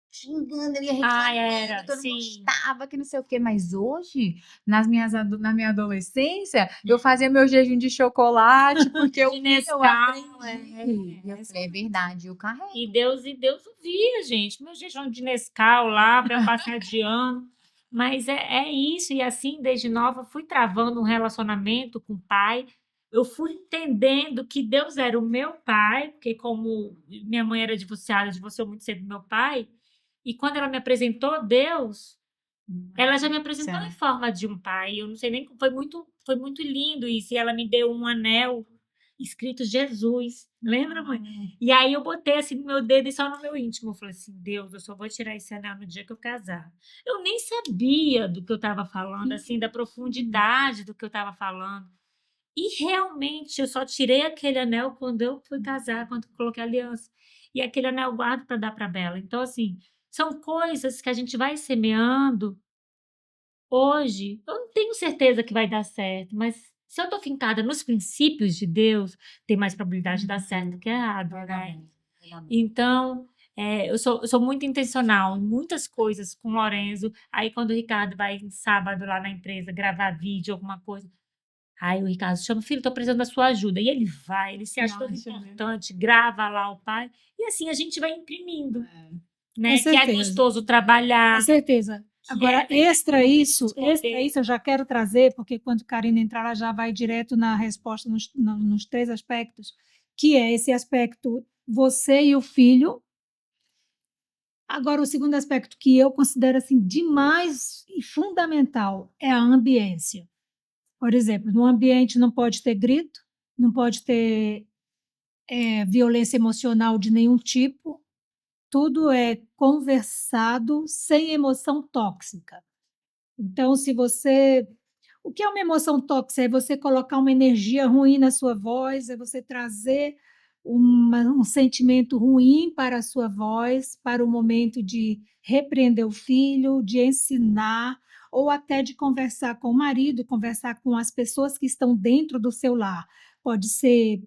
xingando, eu ia reclamando, que eu não sim. gostava, que não sei o quê. Mas hoje, na minha adolescência, eu fazia meu jejum de chocolate, porque eu De Nescau, aprendi. E eu falei, é verdade, eu carrego. E Deus ouvia, gente. Meu jejum de Nescau lá, para passar de ano. Mas é isso. E assim, desde nova, eu fui travando um relacionamento com o pai. Eu fui entendendo que Deus era o meu pai, porque como minha mãe era divorciou muito cedo do meu pai. E quando ela me apresentou Deus, ela já me apresentou em forma de um pai. Eu não sei nem, foi muito lindo isso. E ela me deu um anel escrito Jesus. Lembra, mãe? E aí eu botei assim no meu dedo e só no meu íntimo. Eu falei assim, Deus, eu só vou tirar esse anel no dia que eu casar. Eu nem sabia do que eu estava falando, assim, da profundidade do que eu estava falando. E realmente eu só tirei aquele anel quando eu fui casar, quando eu coloquei a aliança. E aquele anel eu guardo para dar para Bela. Então, assim, são coisas que a gente vai semeando. Hoje, eu não tenho certeza que vai dar certo, mas se eu estou fincada nos princípios de Deus, tem mais probabilidade de dar certo do que errado, né? Então, eu sou muito intencional em muitas coisas com o Lorenzo. Aí, quando o Ricardo vai sábado lá na empresa gravar vídeo, alguma coisa, aí o Ricardo chama, filho, estou precisando da sua ajuda. E ele vai, ele se acha todo importante, grava lá o pai. E assim a gente vai imprimindo, né? Com Que é certeza. gostoso trabalhar. Com certeza. Agora, extra isso, eu já quero trazer, porque quando Karina entrar, ela já vai direto na resposta nos 3 aspectos, que é esse aspecto, você e o filho. Agora, o segundo aspecto que eu considero assim demais e fundamental é a ambiência. Por exemplo, no ambiente não pode ter grito, não pode ter violência emocional de nenhum tipo, tudo é conversado sem emoção tóxica. Então, o que é uma emoção tóxica? É você colocar uma energia ruim na sua voz, é você trazer um sentimento ruim para a sua voz, para o momento de repreender o filho, de ensinar, ou até de conversar com o marido, conversar com as pessoas que estão dentro do seu lar. Pode ser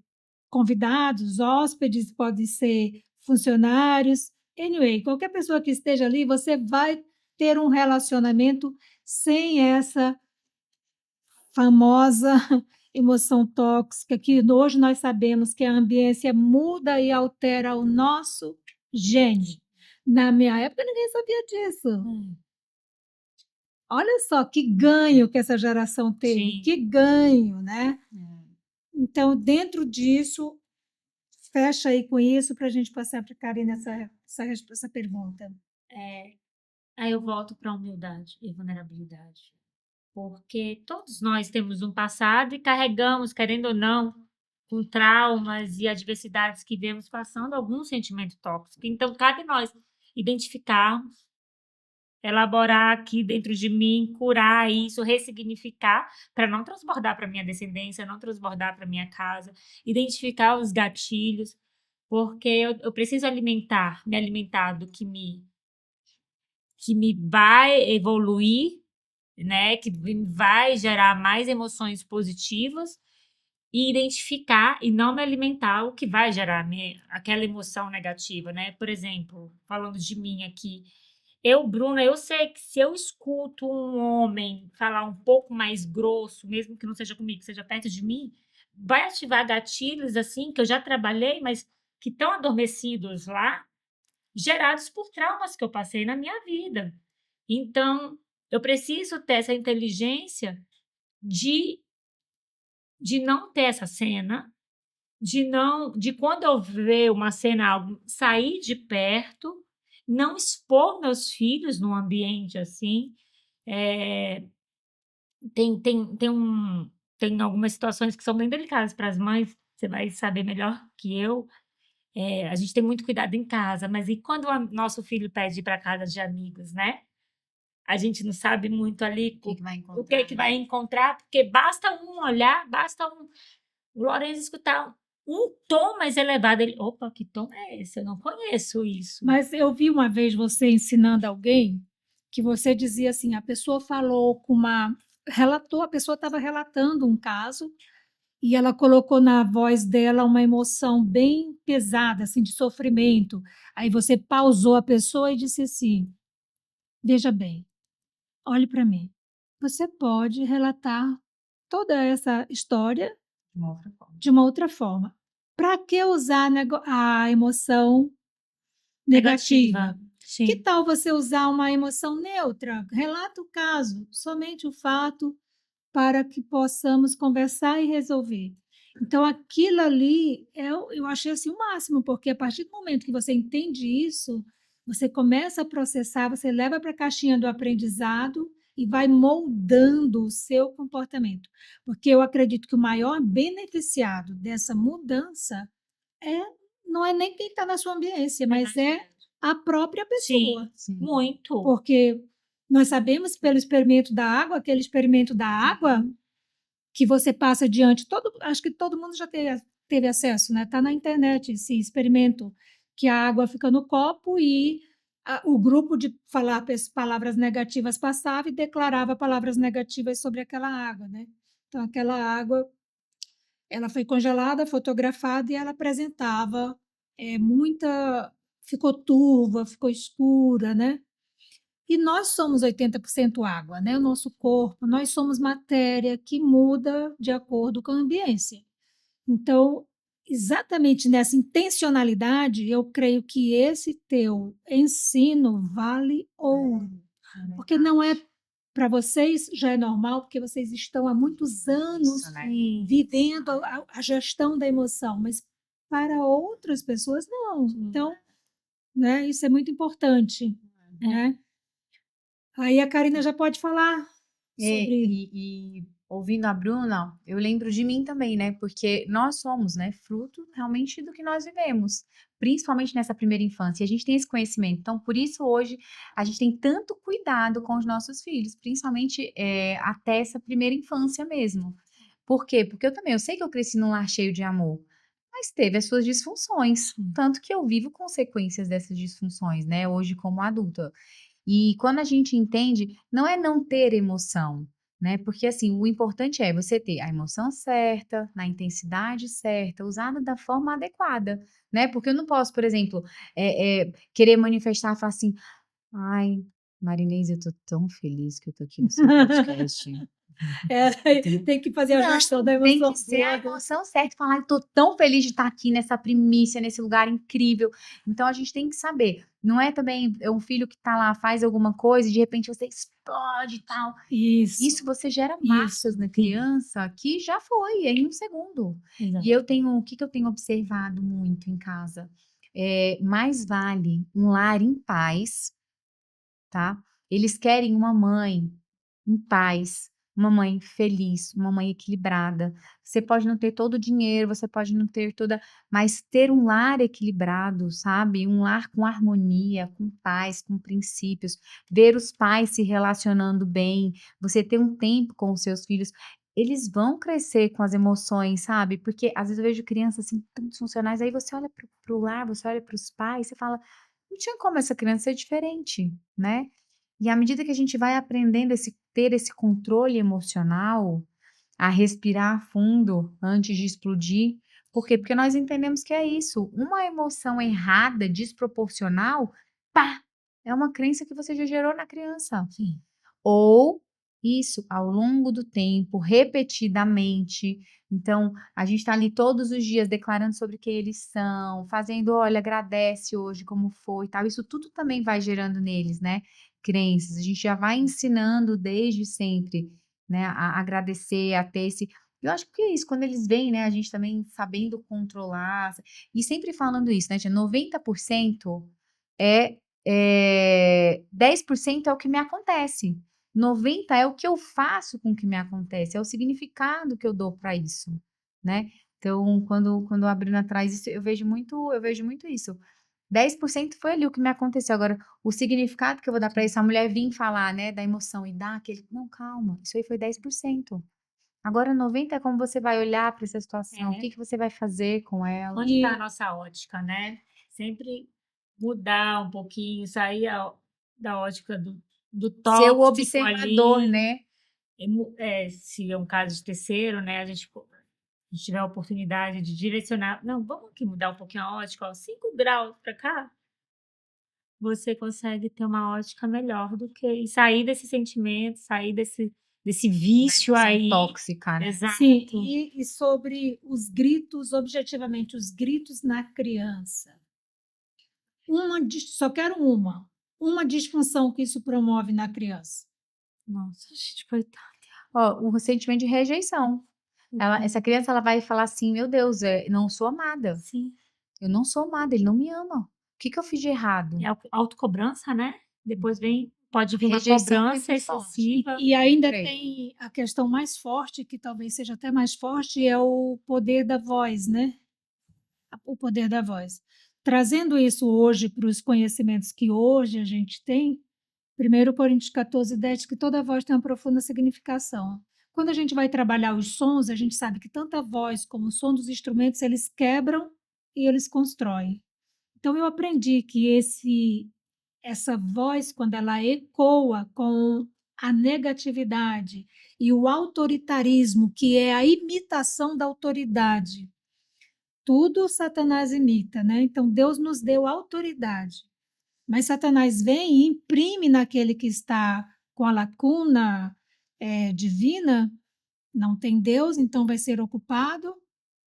convidados, hóspedes, pode ser funcionários. Anyway, qualquer pessoa que esteja ali, você vai ter um relacionamento sem essa famosa emoção tóxica, que hoje nós sabemos que a ambiência muda e altera o nosso gene. Na minha época, ninguém sabia disso. Olha só que ganho que essa geração teve, Sim. que ganho, né? Então, dentro disso, fecha aí com isso para a gente passar para a Karina essa pergunta. Aí eu volto para a humildade e vulnerabilidade. Porque todos nós temos um passado e carregamos, querendo ou não, com traumas e adversidades que vemos passando algum sentimento tóxico. Então, cabe nós identificarmos, elaborar aqui dentro de mim, curar isso, ressignificar, para não transbordar para minha descendência, não transbordar para minha casa, identificar os gatilhos, porque eu preciso me alimentar do que me vai evoluir, né, que vai gerar mais emoções positivas, e identificar e não me alimentar o que vai gerar aquela emoção negativa, né? Por exemplo, falando de mim aqui, Bruna, eu sei que se eu escuto um homem falar um pouco mais grosso, mesmo que não seja comigo, que seja perto de mim, vai ativar gatilhos assim que eu já trabalhei, mas que estão adormecidos lá, gerados por traumas que eu passei na minha vida. Então, eu preciso ter essa inteligência de não ter essa cena, de quando eu ver uma cena, sair de perto, não expor meus filhos num ambiente assim. Tem algumas situações que são bem delicadas para as mães, você vai saber melhor que eu. A gente tem muito cuidado em casa, mas e quando o nosso filho pede ir para casa de amigos, né? A gente não sabe muito ali o que vai encontrar, porque basta um olhar, basta o Lourenço escutar um tom mais elevado. Ele, opa, que tom é esse? Eu não conheço isso. Mas eu vi uma vez você ensinando alguém que você dizia assim, a pessoa falou a pessoa estava relatando um caso e ela colocou na voz dela uma emoção bem pesada, assim, de sofrimento. Aí você pausou a pessoa e disse assim, veja bem, olhe para mim, você pode relatar toda essa história de uma outra forma. Para que usar a emoção negativa? Sim. Que tal você usar uma emoção neutra? Relata o caso, somente o fato, para que possamos conversar e resolver. Então, aquilo ali, eu achei assim o máximo, porque a partir do momento que você entende isso, você começa a processar, você leva para a caixinha do aprendizado e vai moldando o seu comportamento. Porque eu acredito que o maior beneficiado dessa mudança não é nem quem está na sua ambiência, mas é a própria pessoa. Sim, muito. Porque nós sabemos pelo experimento da água, aquele experimento da água que você passa adiante, acho que todo mundo já teve acesso, né? Está na internet esse experimento, que a água fica no copo e o grupo de falar palavras negativas passava e declarava palavras negativas sobre aquela água, né? Então, aquela água, ela foi congelada, fotografada e ela apresentava ficou turva, ficou escura, né? E nós somos 80% água, né? O nosso corpo, nós somos matéria que muda de acordo com a ambiência. Então, exatamente nessa intencionalidade, eu creio que esse teu ensino vale ouro. Porque não é para vocês, já é normal, porque vocês estão há muitos anos vivendo a gestão da emoção, mas para outras pessoas, não. Então, né, isso é muito importante, né? Aí a Karina já pode falar sobre... E ouvindo a Bruna, eu lembro de mim também, né? Porque nós somos, né, fruto realmente do que nós vivemos, principalmente nessa primeira infância. E a gente tem esse conhecimento. Então, por isso, hoje, a gente tem tanto cuidado com os nossos filhos, principalmente até essa primeira infância mesmo. Por quê? Porque eu sei que eu cresci num lar cheio de amor, mas teve as suas disfunções. Tanto que eu vivo consequências dessas disfunções, né? Hoje, como adulta. E quando a gente entende, não é não ter emoção, né? Porque assim, o importante é você ter a emoção certa, na intensidade certa, usada da forma adequada, né? Porque eu não posso, por exemplo, querer manifestar e falar assim, ai, Marinês, eu tô tão feliz que eu tô aqui no seu podcast. Tem que fazer a Não, gestão da tem emoção que ser a toda. emoção certa, falar, eu tô tão feliz de estar aqui nessa primícia, nesse lugar incrível. Então a gente tem que saber, não é também um filho que tá lá, faz alguma coisa e de repente você explode e tal. Isso você gera marcas na criança que já foi, em um segundo. Exato. E o que eu tenho observado muito em casa? Mais vale um lar em paz, tá? Eles querem uma mãe em paz, uma mãe feliz, uma mãe equilibrada. Você pode não ter todo o dinheiro, você pode não ter toda, mas ter um lar equilibrado, sabe? Um lar com harmonia, com paz, com princípios, ver os pais se relacionando bem, você ter um tempo com os seus filhos. Eles vão crescer com as emoções, sabe? Porque às vezes eu vejo crianças assim tão disfuncionais, aí você olha para o lar, você olha para os pais, você fala, não tinha como essa criança ser diferente, né? E à medida que a gente vai aprendendo ter esse controle emocional, a respirar fundo antes de explodir, por quê? Porque nós entendemos que é isso, uma emoção errada, desproporcional, pá, é uma crença que você já gerou na criança. Sim. Ou isso ao longo do tempo, repetidamente. Então, a gente está ali todos os dias declarando sobre quem eles são, fazendo, olha, agradece hoje como foi e tal. Isso tudo também vai gerando neles, né? Crenças. A gente já vai ensinando desde sempre, né? A agradecer, a ter esse. Eu acho que é isso, quando eles vêm, né? A gente também sabendo controlar. E sempre falando isso, né? Tia? 90% é 10% é o que me acontece. 90 é o que eu faço com o que me acontece, é o significado que eu dou para isso, né? Então, quando a Bruna traz isso, eu vejo muito isso. 10% foi ali o que me aconteceu. Agora, o significado que eu vou dar para isso, a mulher vir falar, né, da emoção e dar aquele. Não, calma, isso aí foi 10%. Agora, 90 é como você vai olhar para essa situação, o que você vai fazer com ela. Onde está a nossa ótica, né? Sempre mudar um pouquinho, sair da ótica do Ser o tóxico observador, ali. né? Se é um caso de terceiro, né? A gente tiver a oportunidade de direcionar. Não, vamos aqui mudar um pouquinho a ótica, ó, 5 graus para cá. Você consegue ter uma ótica melhor do que. E sair desse sentimento, sair desse vício Emoção aí. tóxica, né? Exato. Sim, e sobre os gritos, objetivamente, os gritos na criança. Só quero uma disfunção que isso promove na criança. Nossa, gente, coitada. Ó, o sentimento de rejeição. Essa criança ela vai falar assim: meu Deus, não sou amada. Sim. Eu não sou amada, ele não me ama. O que eu fiz de errado? É autocobrança, né? Depois pode vir uma Rejeição cobrança muito forte. excessiva. E ainda Por aí. tem a questão mais forte, que talvez seja até mais forte, é o poder da voz, né? O poder da voz. Trazendo isso hoje para os conhecimentos que hoje a gente tem, 1 Coríntios 14:10 diz que toda voz tem uma profunda significação. Quando a gente vai trabalhar os sons, a gente sabe que tanto a voz como o som dos instrumentos, eles quebram e eles constroem. Então eu aprendi que essa voz, quando ela ecoa com a negatividade e o autoritarismo, que é a imitação da autoridade, tudo Satanás imita, né? Então Deus nos deu autoridade, mas Satanás vem e imprime naquele que está com a lacuna divina, não tem Deus, então vai ser ocupado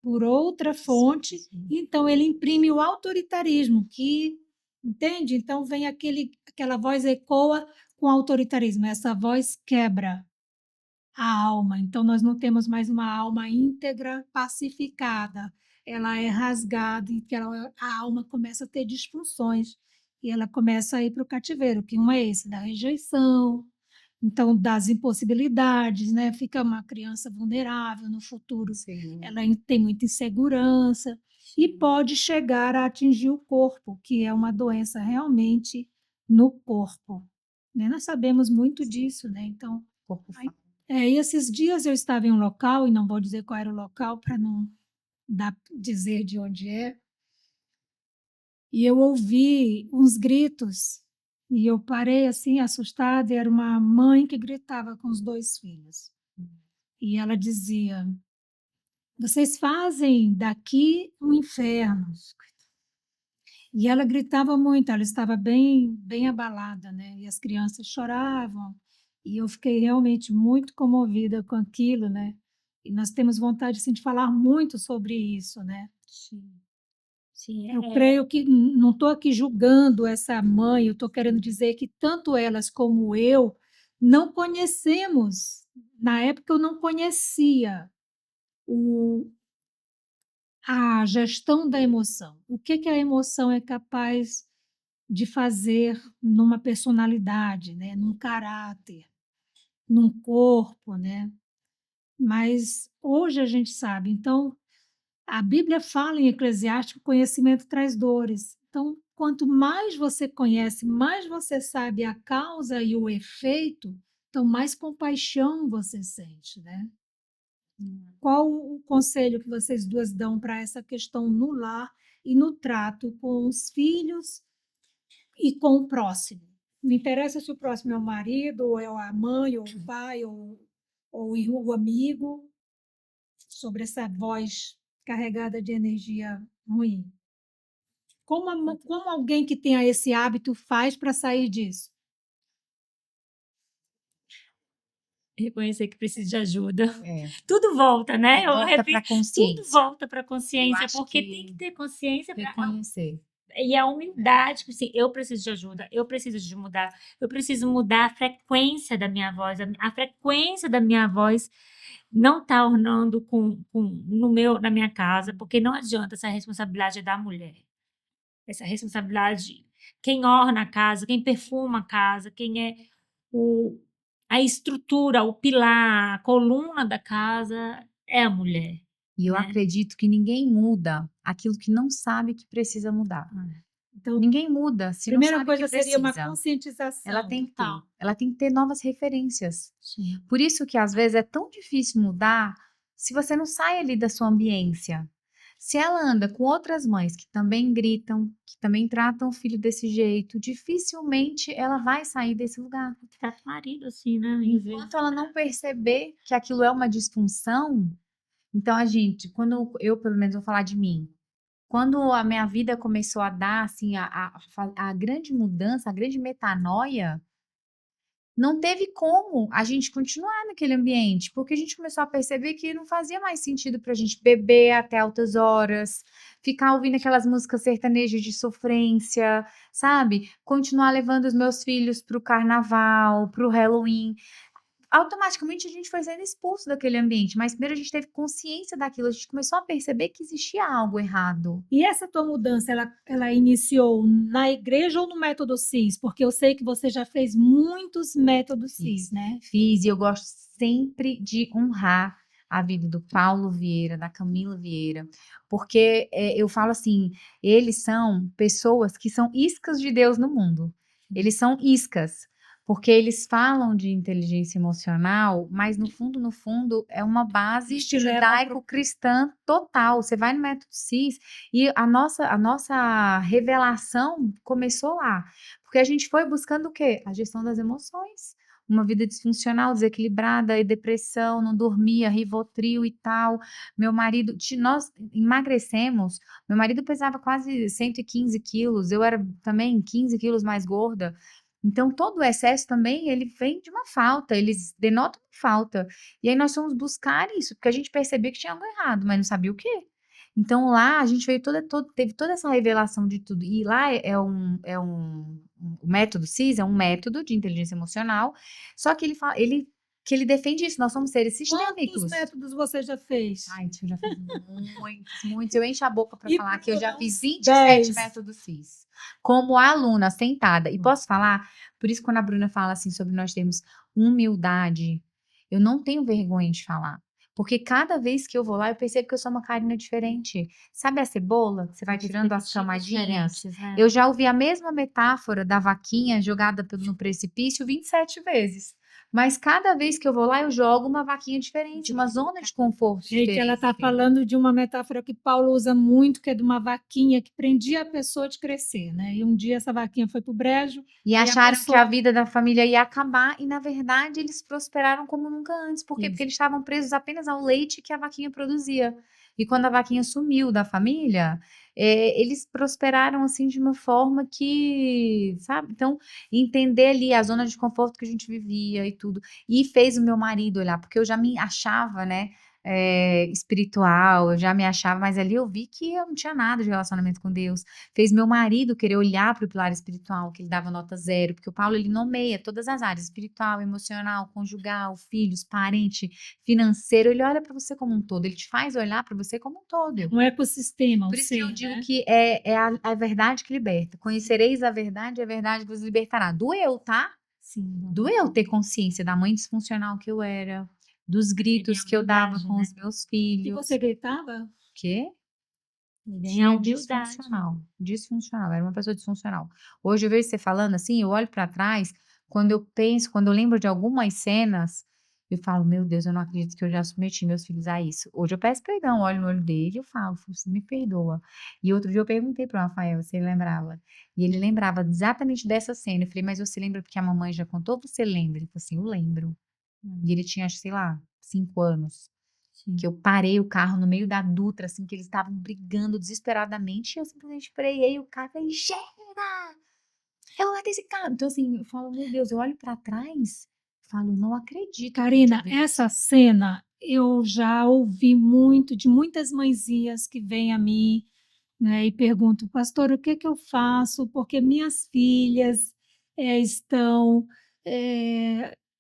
por outra fonte, então ele imprime o autoritarismo, que, entende? Então vem aquela voz ecoa com autoritarismo, essa voz quebra a alma, então nós não temos mais uma alma íntegra, pacificada, ela é rasgada e a alma começa a ter disfunções e ela começa a ir para o cativeiro, que um é esse, da rejeição, então das impossibilidades, né? Fica uma criança vulnerável no futuro, ela tem muita insegurança e pode chegar a atingir o corpo, que é uma doença realmente no corpo, né? Nós sabemos muito disso, né? Então, e esses dias eu estava em um local, e não vou dizer qual era o local para não dizer de onde é, e eu ouvi uns gritos E eu parei assim, assustada, e era uma mãe que gritava com os 2 filhos. E ela dizia: "Vocês fazem daqui um inferno". E ela gritava muito, ela estava bem abalada, né, e as crianças choravam, e eu fiquei realmente muito comovida com aquilo, né. E nós temos vontade, assim, de falar muito sobre isso, né. Sim. Sim, Eu creio que não estou aqui julgando essa mãe, eu estou querendo dizer que tanto elas como eu não conhecemos, na época eu não conhecia o a gestão da emoção. O que a emoção é capaz de fazer numa personalidade, né, num caráter, num corpo, né. Mas hoje a gente sabe, então a Bíblia fala em Eclesiastes que o conhecimento traz dores. Então, quanto mais você conhece, mais você sabe a causa e o efeito, então mais compaixão você sente, né. Qual o conselho que vocês 2 dão para essa questão no lar e no trato com os filhos e com o próximo? Não interessa se o próximo é o marido, ou é a mãe, ou o pai, ou o amigo, sobre essa voz carregada de energia ruim. Como alguém que tenha esse hábito faz para sair disso? Reconhecer que precisa de ajuda. É, Tudo volta, né? Eu volta para repito, tudo consciência. volta para Eu consciência, acho porque que tem que ter consciência para reconhecer. e a humildade, tipo assim, eu preciso de ajuda, eu preciso de mudar, eu preciso mudar a frequência da minha voz, a frequência da minha voz não tá ornando na minha casa, porque não adianta, essa responsabilidade é da mulher. Essa responsabilidade, quem orna a casa, quem perfuma a casa, quem é o, a estrutura, o pilar, a coluna da casa é a mulher, E eu né? acredito que ninguém muda aquilo que não sabe que precisa mudar. Então, Ninguém muda se não primeira sabe que coisa seria uma precisa. conscientização. Ela tem que ter. Total. Ela tem que ter novas referências. Sim. Por isso que às vezes é tão difícil mudar se você não sai ali da sua ambiência. Se ela anda com outras mães que também gritam, que também tratam o filho desse jeito, dificilmente ela vai sair desse lugar. Trata o marido assim, né? Enquanto ela não perceber que aquilo é uma disfunção, então a gente, quando eu pelo menos vou falar de mim, quando a minha vida começou a dar assim a grande mudança, a grande metanoia, não teve como a gente continuar naquele ambiente, porque a gente começou a perceber que não fazia mais sentido para a gente beber até altas horas, ficar ouvindo aquelas músicas sertanejas de sofrência, sabe? Continuar levando os meus filhos para o carnaval, para o Halloween. Automaticamente a gente foi sendo expulso daquele ambiente, mas primeiro a gente teve consciência daquilo, a gente começou a perceber que existia algo errado. E essa tua mudança, ela iniciou na igreja ou no método CIS? Porque eu sei que você já fez muitos métodos CIS, né? Fiz, e eu gosto sempre de honrar a vida do Paulo Vieira, da Camila Vieira, porque eu falo assim, eles são pessoas que são iscas de Deus no mundo. Eles são iscas, porque eles falam de inteligência emocional, mas no fundo, é uma base Eles te levam pro- judaico-cristã total. Você vai no método CIS e a nossa revelação começou lá, porque a gente foi buscando o quê? A gestão das emoções. Uma vida disfuncional, desequilibrada, e depressão, não dormia, Rivotril e tal. Meu marido, nós emagrecemos. Meu marido pesava quase 115 quilos, eu era também 15 quilos mais gorda. Então, todo o excesso também, ele vem de uma falta, eles denotam uma falta. E aí nós fomos buscar isso, porque a gente percebia que tinha algo errado, mas não sabia o quê. Então lá a gente veio teve toda essa revelação de tudo. E lá o método CIS é um método de inteligência emocional, só que ele defende isso, nós somos seres Quantos sistêmicos. métodos você já fez? Ai, eu já fiz muitos. Eu encho a boca para E falar que eu já Bruna, fiz uns 27 10. métodos CIS. Como aluna, sentada. E posso falar, por isso quando a Bruna fala assim sobre nós termos humildade, eu não tenho vergonha de falar. Porque cada vez que eu vou lá, eu percebo que eu sou uma Karina diferente. Sabe a cebola? Que você vai tirando as camadinhas? Né? Eu já ouvi a mesma metáfora da vaquinha jogada no precipício 27 vezes. Mas cada vez que eu vou lá, eu jogo uma vaquinha diferente, uma zona de conforto Gente, ela está diferente. falando de uma metáfora que Paulo usa muito, que é de uma vaquinha que prendia a pessoa de crescer, né? E um dia essa vaquinha foi pro brejo, E aí a acharam que a pessoa... vida da família ia acabar, e na verdade eles prosperaram como nunca antes. Por quê? Isso. Porque eles estavam presos apenas ao leite que a vaquinha produzia. E quando a vaquinha sumiu da família, eles prosperaram assim de uma forma que, sabe? Então, entender ali a zona de conforto que a gente vivia e tudo. E fez o meu marido olhar, porque eu já me achava, né? Espiritual, eu já me achava, mas ali eu vi que eu não tinha nada de relacionamento com Deus. Fez meu marido querer olhar para o pilar espiritual, que ele dava nota 0, porque o Paulo ele nomeia todas as áreas, espiritual, emocional, conjugal, filhos, parente, financeiro, ele olha para você como um todo, ele te faz olhar para você como um todo. Um ecossistema, Por o isso que eu ser, digo né? que é a verdade que liberta. Conhecereis a verdade vos libertará. Doeu, tá? Sim. Doeu ter consciência da mãe disfuncional que eu era, dos gritos que eu dava com os meus E filhos. você gritava? Quê? Ganhar humildade. Disfuncional, era uma pessoa disfuncional. Hoje eu vejo você falando assim, eu olho para trás, quando eu lembro de algumas cenas, eu falo, meu Deus, eu não acredito que eu já submeti meus filhos a isso. Hoje eu peço perdão, olho no olho dele e eu falo, você me perdoa. E outro dia eu perguntei para o Rafael se ele lembrava. E ele lembrava exatamente dessa cena. Eu falei, mas você lembra porque a mamãe já contou? Você lembra? Ele falou assim, eu lembro. E ele tinha, acho, sei lá, 5 anos. Sim. Que eu parei o carro no meio da Dutra, assim, que eles estavam brigando desesperadamente, e eu simplesmente freiei o carro e falei, chega! Eu vou bater esse carro. Então, assim, eu falo, meu Deus, eu olho pra trás, falo, não acredito. Karina, essa cena eu já ouvi muito de muitas mãezinhas que vêm a mim, né, e perguntam, pastor, o que que eu faço? Porque minhas filhas estão,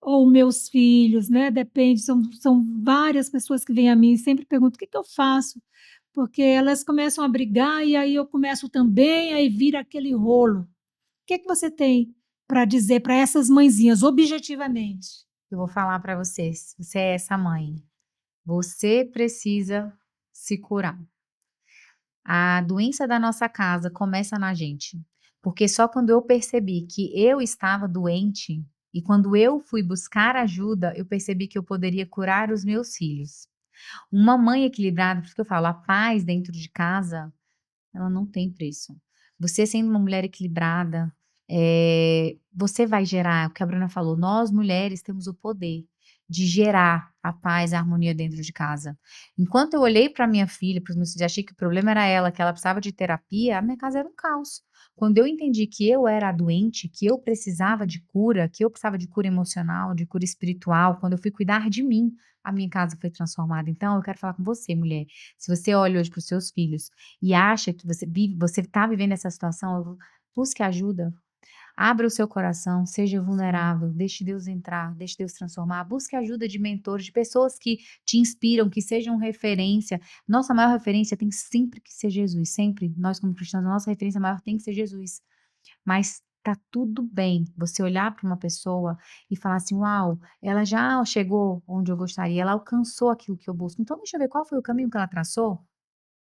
ou meus filhos, né? Depende, são várias pessoas que vêm a mim e sempre perguntam, o que que eu faço? Porque elas começam a brigar e aí eu começo também, aí vira aquele rolo. O que que você tem para dizer para essas mãezinhas, objetivamente? Eu vou falar pra você, se você é essa mãe, você precisa se curar. A doença da nossa casa começa na gente, porque só quando eu percebi que eu estava doente e quando eu fui buscar ajuda, eu percebi que eu poderia curar os meus filhos. Uma mãe equilibrada, por isso que eu falo, a paz dentro de casa, ela não tem preço. Você sendo uma mulher equilibrada, você vai gerar, o que a Bruna falou, nós mulheres temos o poder de gerar a paz, a harmonia dentro de casa. Enquanto eu olhei para minha filha, para os meus filhos, e achei que o problema era ela, que ela precisava de terapia, a minha casa era um caos. Quando eu entendi que eu era a doente, que eu precisava de cura, que eu precisava de cura emocional, de cura espiritual, quando eu fui cuidar de mim, a minha casa foi transformada. Então, eu quero falar com você, mulher. Se você olha hoje para os seus filhos e acha que você está vivendo essa situação, busque ajuda. Abra o seu coração, seja vulnerável, deixe Deus entrar, deixe Deus transformar. Busque ajuda de mentores, de pessoas que te inspiram, que sejam referência. Nossa maior referência tem sempre que ser Jesus, sempre. Nós, como cristãos, a nossa referência maior tem que ser Jesus. Mas tá tudo bem você olhar para uma pessoa e falar assim: uau, ela já chegou onde eu gostaria, ela alcançou aquilo que eu busco. Então, deixa eu ver qual foi o caminho que ela traçou.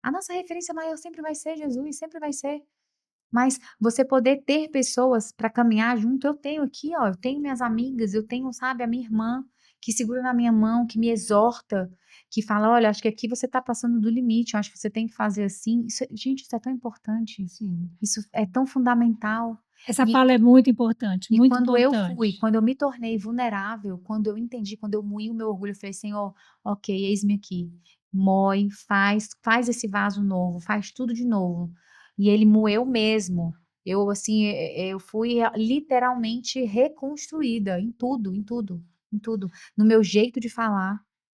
A nossa referência maior sempre vai ser Jesus, sempre vai ser. Mas você poder ter pessoas para caminhar junto, eu tenho aqui, ó, eu tenho minhas amigas, eu tenho, sabe, a minha irmã que segura na minha mão, que me exorta, que fala, olha, acho que aqui você está passando do limite, eu acho que você tem que fazer assim. Gente, isso é tão importante, Sim. isso é tão fundamental. Essa fala é muito importante, E muito quando importante. quando eu me tornei vulnerável, quando eu entendi, quando eu moí o meu orgulho, eu falei, Senhor, ok, eis-me aqui. Moe, faz esse vaso novo, faz tudo de novo. E ele moeu mesmo. Eu, assim, eu fui literalmente reconstruída em tudo, em tudo, em tudo. No meu jeito de falar,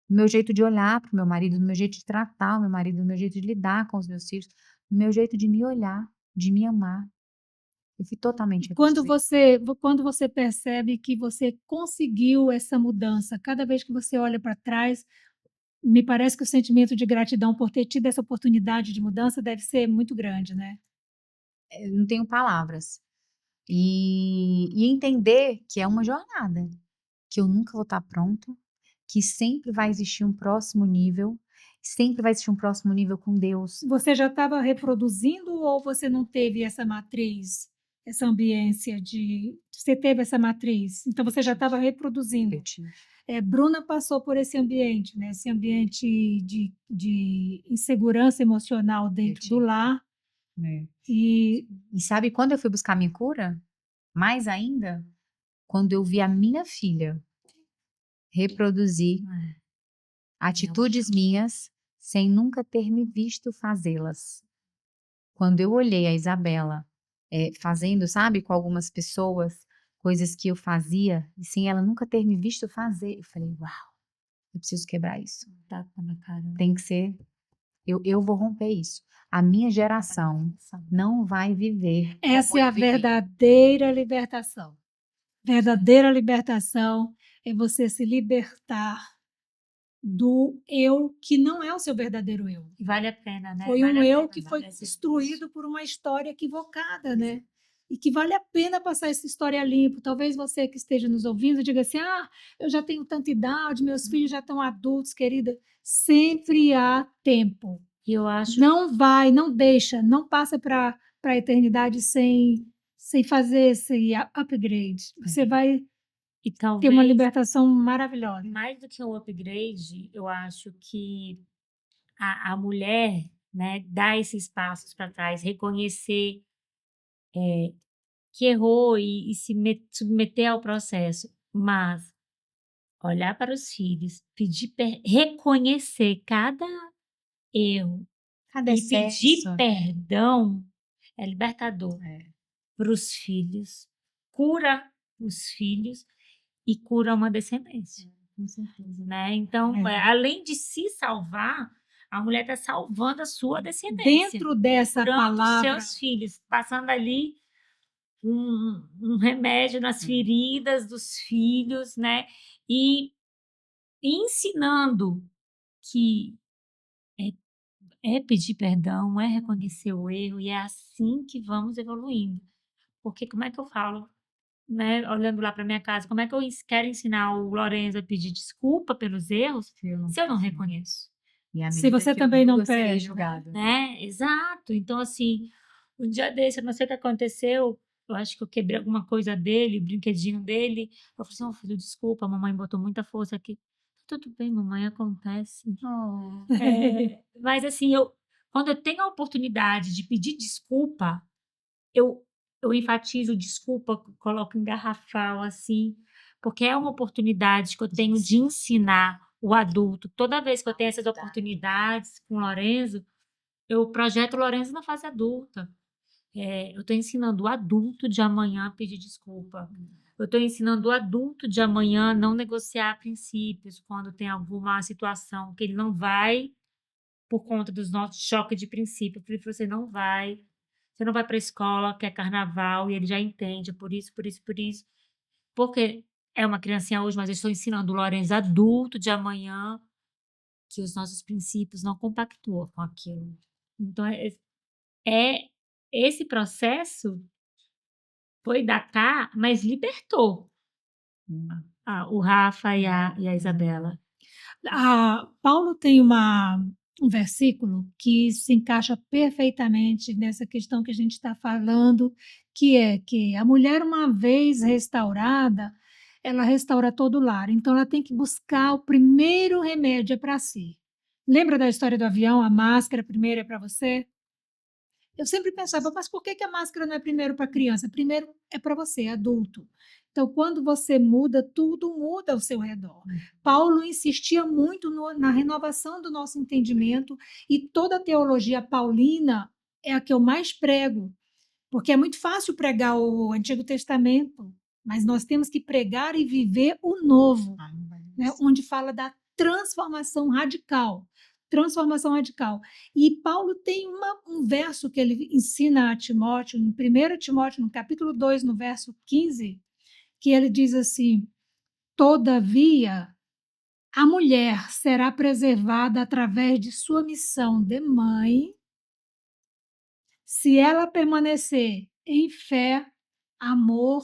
no meu jeito de olhar para o meu marido, no meu jeito de tratar o meu marido, no meu jeito de lidar com os meus filhos, no meu jeito de me olhar, de me amar. Eu fui totalmente reconstruída. Quando você percebe que você conseguiu essa mudança, cada vez que você olha para trás, me parece que o sentimento de gratidão por ter tido essa oportunidade de mudança deve ser muito grande, né? Eu não tenho palavras. E entender que é uma jornada, que eu nunca vou estar pronto, que sempre vai existir um próximo nível, sempre vai existir um próximo nível com Deus. Você já estava reproduzindo ou você não teve essa matriz, essa ambiência de... Você teve essa matriz, então você já estava reproduzindo. Eu tive. Bruna passou por esse ambiente, né? Esse ambiente de insegurança emocional dentro do tive. lar. É. E E sabe quando eu fui buscar minha cura? Mais ainda, quando eu vi a minha filha reproduzir atitudes minhas sem nunca ter me visto fazê-las. Quando eu olhei a Isabela fazendo, sabe, com algumas pessoas, coisas que eu fazia, e sem ela nunca ter me visto fazer, eu falei, uau, eu preciso quebrar isso. Tapa na cara. Tem que ser, eu vou romper isso. A minha geração não vai viver. essa como é eu a vivi. verdadeira libertação. Verdadeira libertação é você se libertar do eu que não é o seu verdadeiro eu. E vale a pena, né? Foi Vale um a eu pena que dar foi esse construído por uma história equivocada, né? E que vale a pena passar essa história limpo. Talvez você que esteja nos ouvindo diga assim: ah, eu já tenho tanta idade, meus filhos já estão adultos, querida. Sempre há tempo. E eu acho Não vai, não deixa, não passa para a eternidade sem fazer esse upgrade. Você vai e ter uma talvez libertação maravilhosa. mais do que um upgrade, eu acho que a mulher, né, dar esses passos para trás, reconhecer que errou e se submeter ao processo, mas olhar para os filhos, reconhecer cada erro Cada e pedir excesso. perdão é libertador É. para os filhos, cura os filhos e cura uma descendência. Com certeza. Né? Então, É. além de se salvar, a mulher está salvando a sua descendência. Dentro dessa curando palavra, seus filhos, passando ali um remédio nas feridas dos filhos, né? E ensinando que é pedir perdão, é reconhecer o erro, e é assim que vamos evoluindo. Porque como é que eu falo, né, olhando lá para minha casa, como é que eu quero ensinar o Lorenzo a pedir desculpa pelos erros se eu não reconheço? E à se medida você que eu também não julgo, eu serei pede, julgado. Né? Exato. Então, assim, um dia desse, eu não sei o que aconteceu, eu acho que eu quebrei alguma coisa dele, brinquedinho dele. Eu falei assim, oh, filho, desculpa, a mamãe botou muita força aqui. Tudo bem, mamãe, acontece. Mas assim, quando eu tenho a oportunidade de pedir desculpa, eu enfatizo desculpa, coloco em garrafal, assim, porque é uma oportunidade que eu tenho de ensinar o adulto. Toda vez que eu tenho essas oportunidades com o Lorenzo, eu projeto o Lorenzo na fase adulta. Eu estou ensinando o adulto de amanhã a pedir desculpa. Eu estou ensinando o adulto de amanhã a não negociar princípios quando tem alguma situação que ele não vai por conta dos nossos choques de princípio. Eu falei, você não vai para a escola, que é carnaval, e ele já entende, por isso, por isso, por isso. Porque é uma criancinha hoje, mas eu estou ensinando o Lorenzo adulto de amanhã que os nossos princípios não compactuam com aquilo. Então, esse processo foi da cá, mas libertou o Rafa e a Isabela. Paulo tem um versículo que se encaixa perfeitamente nessa questão que a gente está falando, que é que a mulher, uma vez restaurada, ela restaura todo o lar. Então, ela tem que buscar o primeiro remédio para si. Lembra da história do avião? A máscara primeiro é para você? Eu sempre pensava, mas por que a máscara não é primeiro para criança? Primeiro é para você, adulto. Então, quando você muda, tudo muda ao seu redor. Paulo insistia muito na renovação do nosso entendimento, e toda a teologia paulina é a que eu mais prego, porque é muito fácil pregar o Antigo Testamento, mas nós temos que pregar e viver o novo, né, onde fala da transformação radical. Transformação radical. E Paulo tem um verso que ele ensina a Timóteo, em 1 Timóteo, no capítulo 2, no verso 15, que ele diz assim: todavia, a mulher será preservada através de sua missão de mãe, se ela permanecer em fé, amor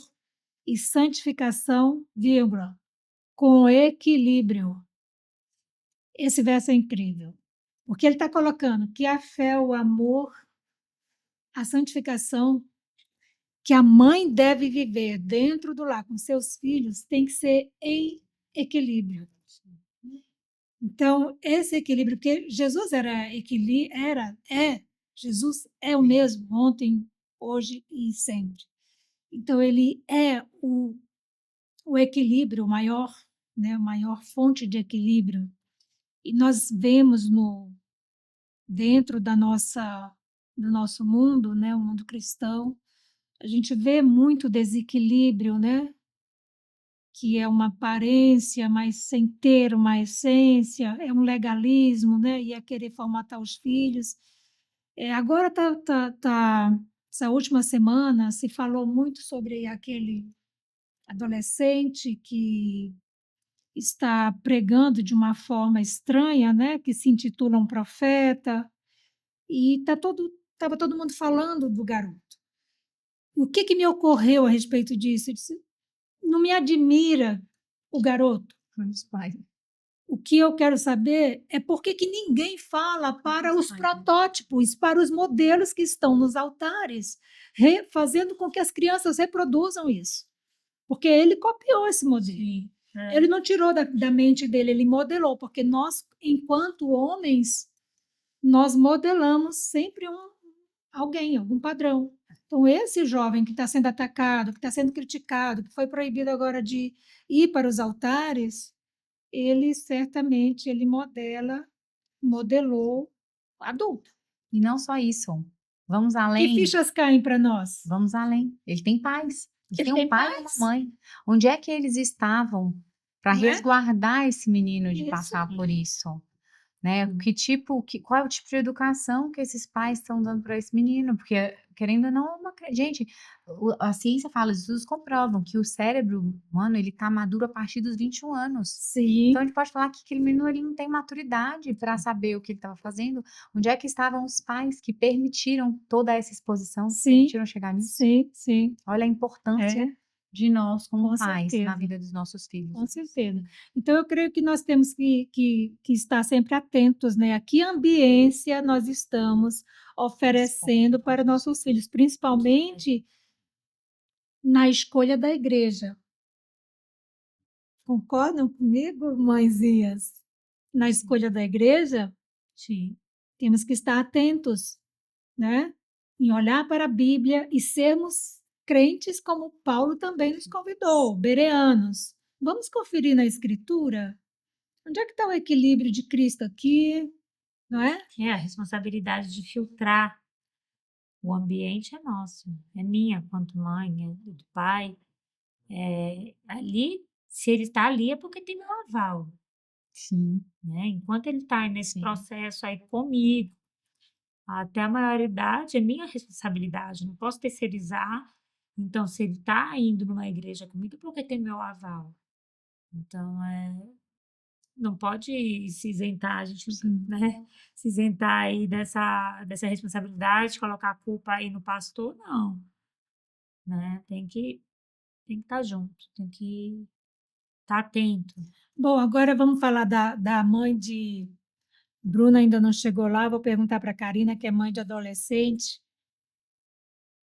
e santificação, vírgula, com equilíbrio. Esse verso é incrível, porque ele está colocando que a fé, o amor, a santificação que a mãe deve viver dentro do lar com seus filhos tem que ser em equilíbrio. Então, esse equilíbrio, porque Jesus Jesus é o mesmo ontem, hoje e sempre. Então, ele é o equilíbrio, né, a maior fonte de equilíbrio. E nós vemos dentro do nosso mundo, né, o mundo cristão, a gente vê muito desequilíbrio, né? Que é uma aparência, mas sem ter uma essência, é um legalismo, né? E é querer formatar os filhos. Agora essa última semana se falou muito sobre aquele adolescente que está pregando de uma forma estranha, né? Que se intitula um profeta, e estava todo mundo falando do garoto. O que me ocorreu a respeito disso? Eu disse, não me admira o garoto. Os pais. O que eu quero saber é por que ninguém fala para os protótipos, para os modelos que estão nos altares, fazendo com que as crianças reproduzam isso. Porque ele copiou esse modelo. Sim. Ele não tirou da mente dele, ele modelou, porque nós, enquanto homens, nós modelamos sempre alguém, algum padrão. Então, esse jovem que está sendo atacado, que está sendo criticado, que foi proibido agora de ir para os altares, ele certamente modelou adulto. E não só isso. Vamos Que além. fichas caem para nós? Vamos além. Ele tem pais. Ele tem tem um pai e pais. uma mãe. Onde é que eles estavam para Não é? resguardar esse menino de Isso. passar por isso? Né? Qual é o tipo de educação que esses pais estão dando para esse menino? Porque, querendo ou não, gente, a ciência fala, os estudos comprovam que o cérebro humano, ele está maduro a partir dos 21 anos. Sim. Então, a gente pode falar que aquele menino ele não tem maturidade para saber o que ele estava fazendo. Onde é que estavam os pais que permitiram toda essa exposição, que permitiram chegar nisso? Sim, sim. Olha a importância de nós como Com pais certeza. na vida dos nossos filhos. Com certeza. Então, eu creio que nós temos que estar sempre atentos, né? A que ambiência nós estamos oferecendo para nossos filhos, principalmente na escolha da igreja. Concordam comigo, mãezinhas? Na escolha da igreja, Sim. temos que estar atentos, né? Em olhar para a Bíblia e sermos crentes como Paulo também nos convidou, bereanos. Vamos conferir na Escritura? Onde é que está o equilíbrio de Cristo aqui? Não é? É a responsabilidade de filtrar. O ambiente é nosso, é minha quanto mãe, é do pai. Ali, se ele está ali é porque tem meu aval, Sim. né? Enquanto ele está nesse Sim. processo aí comigo, até a maioridade, é minha responsabilidade, não posso terceirizar. Então, se ele está indo numa igreja comigo, é porque tem meu aval. Então, não pode se isentar, a gente, né? Se isentar aí dessa responsabilidade, colocar a culpa aí no pastor, não. Né? Tem que estar junto, tem que estar atento. Bom, agora vamos falar da mãe de... Bruna ainda não chegou lá, vou perguntar para a Karina, que é mãe de adolescente.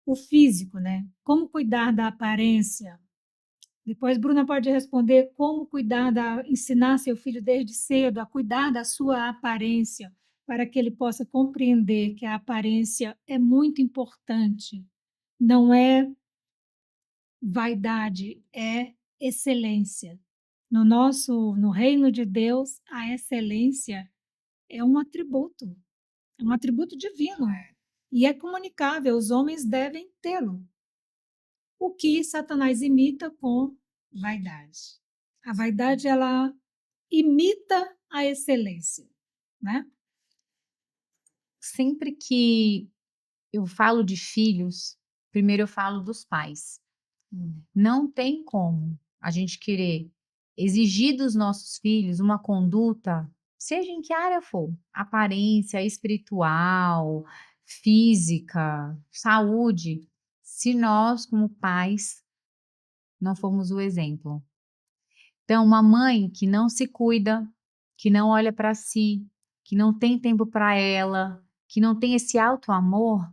O físico, né? Como cuidar da aparência? Depois, Bruna pode responder como ensinar seu filho desde cedo a cuidar da sua aparência, para que ele possa compreender que a aparência é muito importante. Não é vaidade, é excelência. No reino de Deus, a excelência é um atributo divino e é comunicável, os homens devem tê-lo. O que Satanás imita com vaidade. A vaidade, ela imita a excelência, né? Sempre que eu falo de filhos, primeiro eu falo dos pais. Não tem como a gente querer exigir dos nossos filhos uma conduta, seja em que área for, aparência, espiritual, física, saúde, se nós, como pais, não formos o exemplo. Então, uma mãe que não se cuida, que não olha para si, que não tem tempo para ela, que não tem esse auto-amor,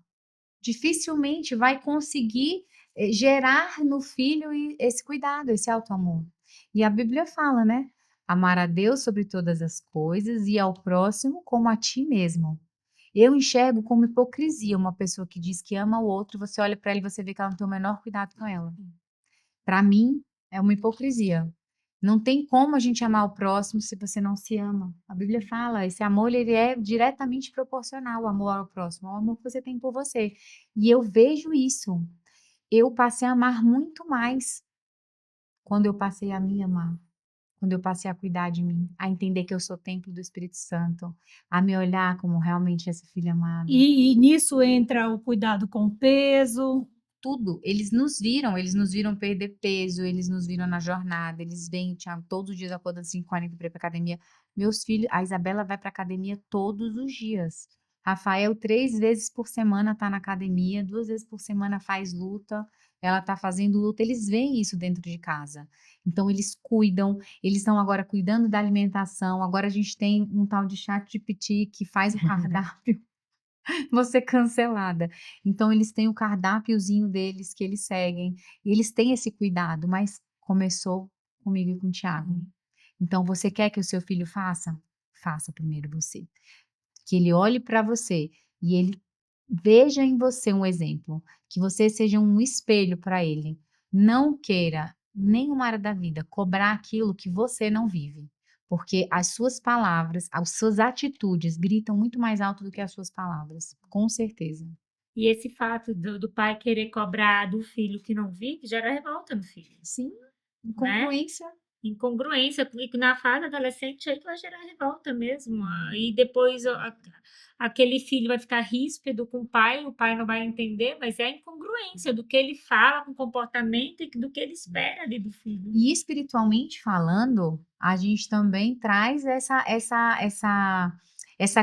dificilmente vai conseguir gerar no filho esse cuidado, esse auto-amor. E a Bíblia fala, né? Amar a Deus sobre todas as coisas e ao próximo como a ti mesmo. Eu enxergo como hipocrisia uma pessoa que diz que ama o outro, você olha para ela e você vê que ela não tem o menor cuidado com ela. Para mim, é uma hipocrisia. Não tem como a gente amar o próximo se você não se ama. A Bíblia fala, esse amor ele é diretamente proporcional, o amor ao próximo, ao amor que você tem por você. E eu vejo isso. Eu passei a amar muito mais quando eu passei a me amar, quando eu passei a cuidar de mim, a entender que eu sou templo do Espírito Santo, a me olhar como realmente essa filha amada. E nisso entra o cuidado com o peso. Tudo, eles nos viram perder peso, eles nos viram na jornada, eles vêm, Thiago, todos os dias acordando 5h40 para ir para academia. Meus filhos, a Isabela vai para academia todos os dias. Rafael, 3 vezes por semana tá na academia, 2 vezes por semana faz luta, ela tá fazendo luta, eles veem isso dentro de casa. Então, eles cuidam, eles estão agora cuidando da alimentação. Agora a gente tem um tal de ChatGPT que faz o cardápio. Você cancelada. Então eles têm o cardápiozinho deles que eles seguem, e eles têm esse cuidado, mas começou comigo e com o Thiago. Então você quer que o seu filho faça? Faça primeiro você. Que ele olhe para você e ele veja em você um exemplo, que você seja um espelho para ele. Não queira, nenhuma área da vida, cobrar aquilo que você não vive. Porque as suas palavras, as suas atitudes gritam muito mais alto do que as suas palavras, com certeza. E esse fato do pai querer cobrar do filho que não vive gera revolta no filho, Sim, né? incongruência. Incongruência, porque na fase adolescente aí que vai gerar revolta mesmo. E depois aquele filho vai ficar ríspido com o pai não vai entender, mas é a incongruência do que ele fala com o comportamento e do que ele espera ali do filho. E espiritualmente falando, a gente também traz essa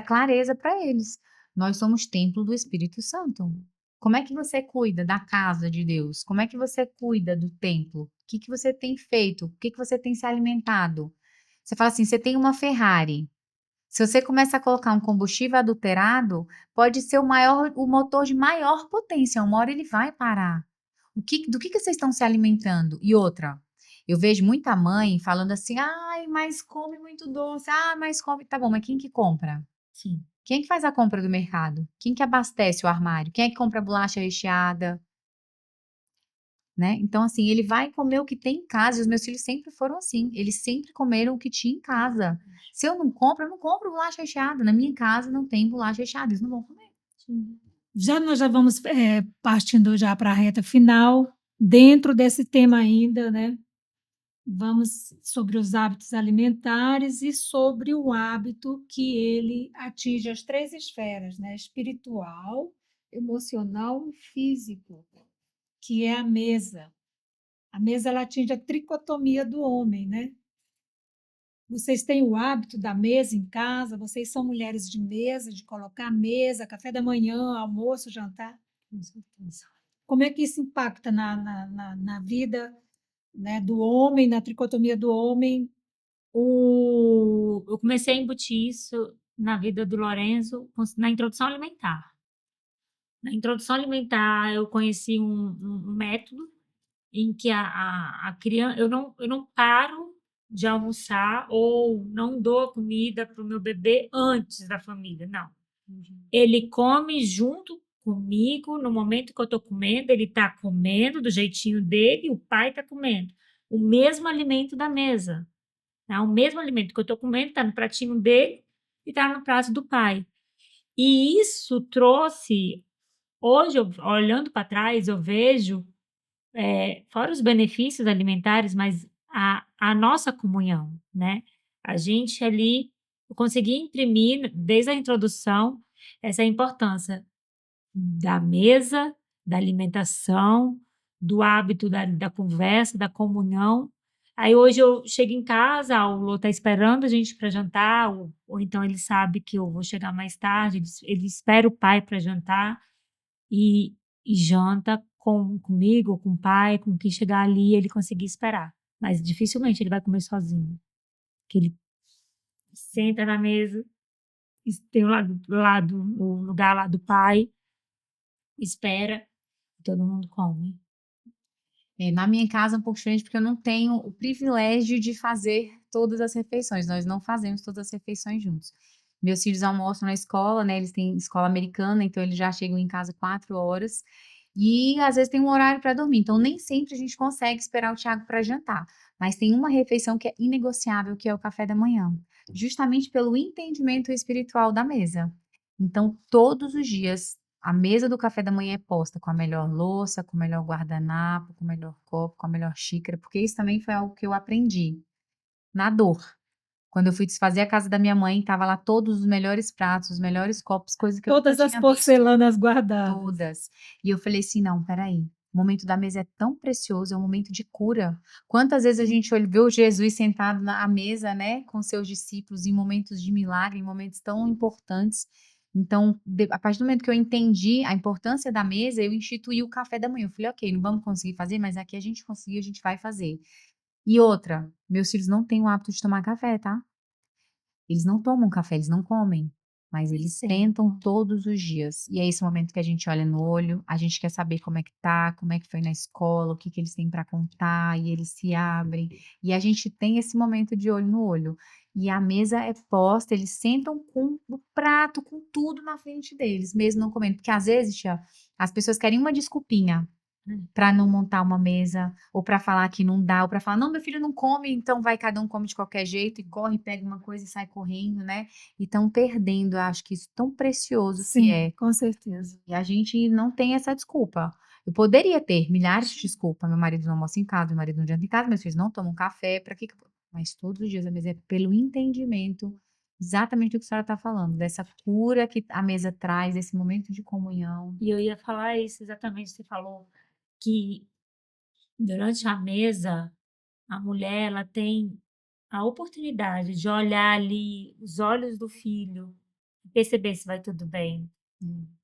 clareza para eles. Nós somos templo do Espírito Santo. Como é que você cuida da casa de Deus? Como é que você cuida do templo? O que que você tem feito? O que que você tem se alimentado? Você fala assim, você tem uma Ferrari. Se você começa a colocar um combustível adulterado, pode ser o motor de maior potência. Uma hora ele vai parar. Do que vocês estão se alimentando? E outra, eu vejo muita mãe falando assim, ai, mas come muito doce, ah, mas come, tá bom, mas quem que compra? Sim. Quem que faz a compra do mercado? Quem que abastece o armário? Quem é que compra a bolacha recheada? Né? Então, assim, ele vai comer o que tem em casa, e os meus filhos sempre foram assim, eles sempre comeram o que tinha em casa. Se eu não compro bolacha recheada, na minha casa não tem bolacha recheada, eles não vão comer. Nós já vamos partindo já para a reta final, dentro desse tema ainda, né? Vamos sobre os hábitos alimentares e sobre o hábito que ele atinge as 3 esferas, né? Espiritual, emocional e físico, que é a mesa. A mesa ela atinge a tricotomia do homem, né? Vocês têm o hábito da mesa em casa? Vocês são mulheres de mesa, de colocar mesa, café da manhã, almoço, jantar? Como é que isso impacta na vida, né, do homem, na tricotomia do homem? Eu comecei a embutir isso na vida do Lorenzo na introdução alimentar. Na introdução alimentar, eu conheci um método em que a criança, eu não paro de almoçar ou não dou comida para o meu bebê antes da família, não. Ele come junto comigo no momento que eu estou comendo, ele está comendo do jeitinho dele, o pai está comendo o mesmo alimento da mesa. Tá? O mesmo alimento que eu estou comendo está no pratinho dele e está no prato do pai. E isso trouxe, hoje, olhando para trás, eu vejo, fora os benefícios alimentares, mas a nossa comunhão, né? A gente ali, eu consegui imprimir, desde a introdução, essa importância da mesa, da alimentação, do hábito da conversa, da comunhão. Aí hoje eu chego em casa, o Lô está esperando a gente para jantar, ou então ele sabe que eu vou chegar mais tarde, ele espera o pai para jantar e janta comigo, com o pai, com quem chegar ali, ele conseguir esperar. Mas dificilmente ele vai comer sozinho. Que ele senta na mesa, tem o lugar lá do pai, espera, e todo mundo come. Na minha casa é um pouco diferente, porque eu não tenho o privilégio de fazer todas as refeições. Nós não fazemos todas as refeições juntos. Meus filhos almoçam na escola, né? Eles têm escola americana, então eles já chegam em casa 4 horas. E às vezes tem um horário para dormir. Então nem sempre a gente consegue esperar o Thiago para jantar. Mas tem uma refeição que é inegociável, que é o café da manhã. Justamente pelo entendimento espiritual da mesa. Então, todos os dias, a mesa do café da manhã é posta com a melhor louça, com o melhor guardanapo, com o melhor copo, com a melhor xícara, porque isso também foi algo que eu aprendi na dor. Quando eu fui desfazer a casa da minha mãe, tava lá todos os melhores pratos, os melhores copos, coisa que eu nunca Todas as tinha visto. porcelanas guardadas. Todas. E eu falei assim: não, peraí. O momento da mesa é tão precioso, é um momento de cura. Quantas vezes a gente viu Jesus sentado à mesa, né, com seus discípulos, em momentos de milagre, em momentos tão importantes. Então, a partir do momento que eu entendi a importância da mesa, eu instituí o café da manhã. Eu falei, ok, não vamos conseguir fazer, mas aqui a gente conseguiu, a gente vai fazer. E outra, meus filhos não têm o hábito de tomar café, tá? Eles não tomam café, eles não comem, mas eles Sim. tentam todos os dias. E é esse momento que a gente olha no olho, a gente quer saber como é que tá, como é que foi na escola, o que que eles têm para contar, e eles se abrem. E a gente tem esse momento de olho no olho. E a mesa é posta, eles sentam com o prato, com tudo na frente deles, mesmo não comendo. Porque às vezes, tia, as pessoas querem uma desculpinha para não montar uma mesa, ou para falar que não dá, ou para falar, não, meu filho não come, então vai, cada um come de qualquer jeito, e corre, pega uma coisa e sai correndo, né? E estão perdendo, eu acho que isso tão precioso que Sim, é. com certeza. E a gente não tem essa desculpa. Eu poderia ter milhares de desculpas. Meu marido não almoça em casa, meu marido não janta em casa, meus filhos não tomam café, para que que eu... Mas todos os dias a mesa é pelo entendimento exatamente do que a senhora está falando, dessa cura que a mesa traz, esse momento de comunhão. E eu ia falar isso exatamente, você falou que durante a mesa, a mulher ela tem a oportunidade de olhar ali os olhos do filho e perceber se vai tudo bem.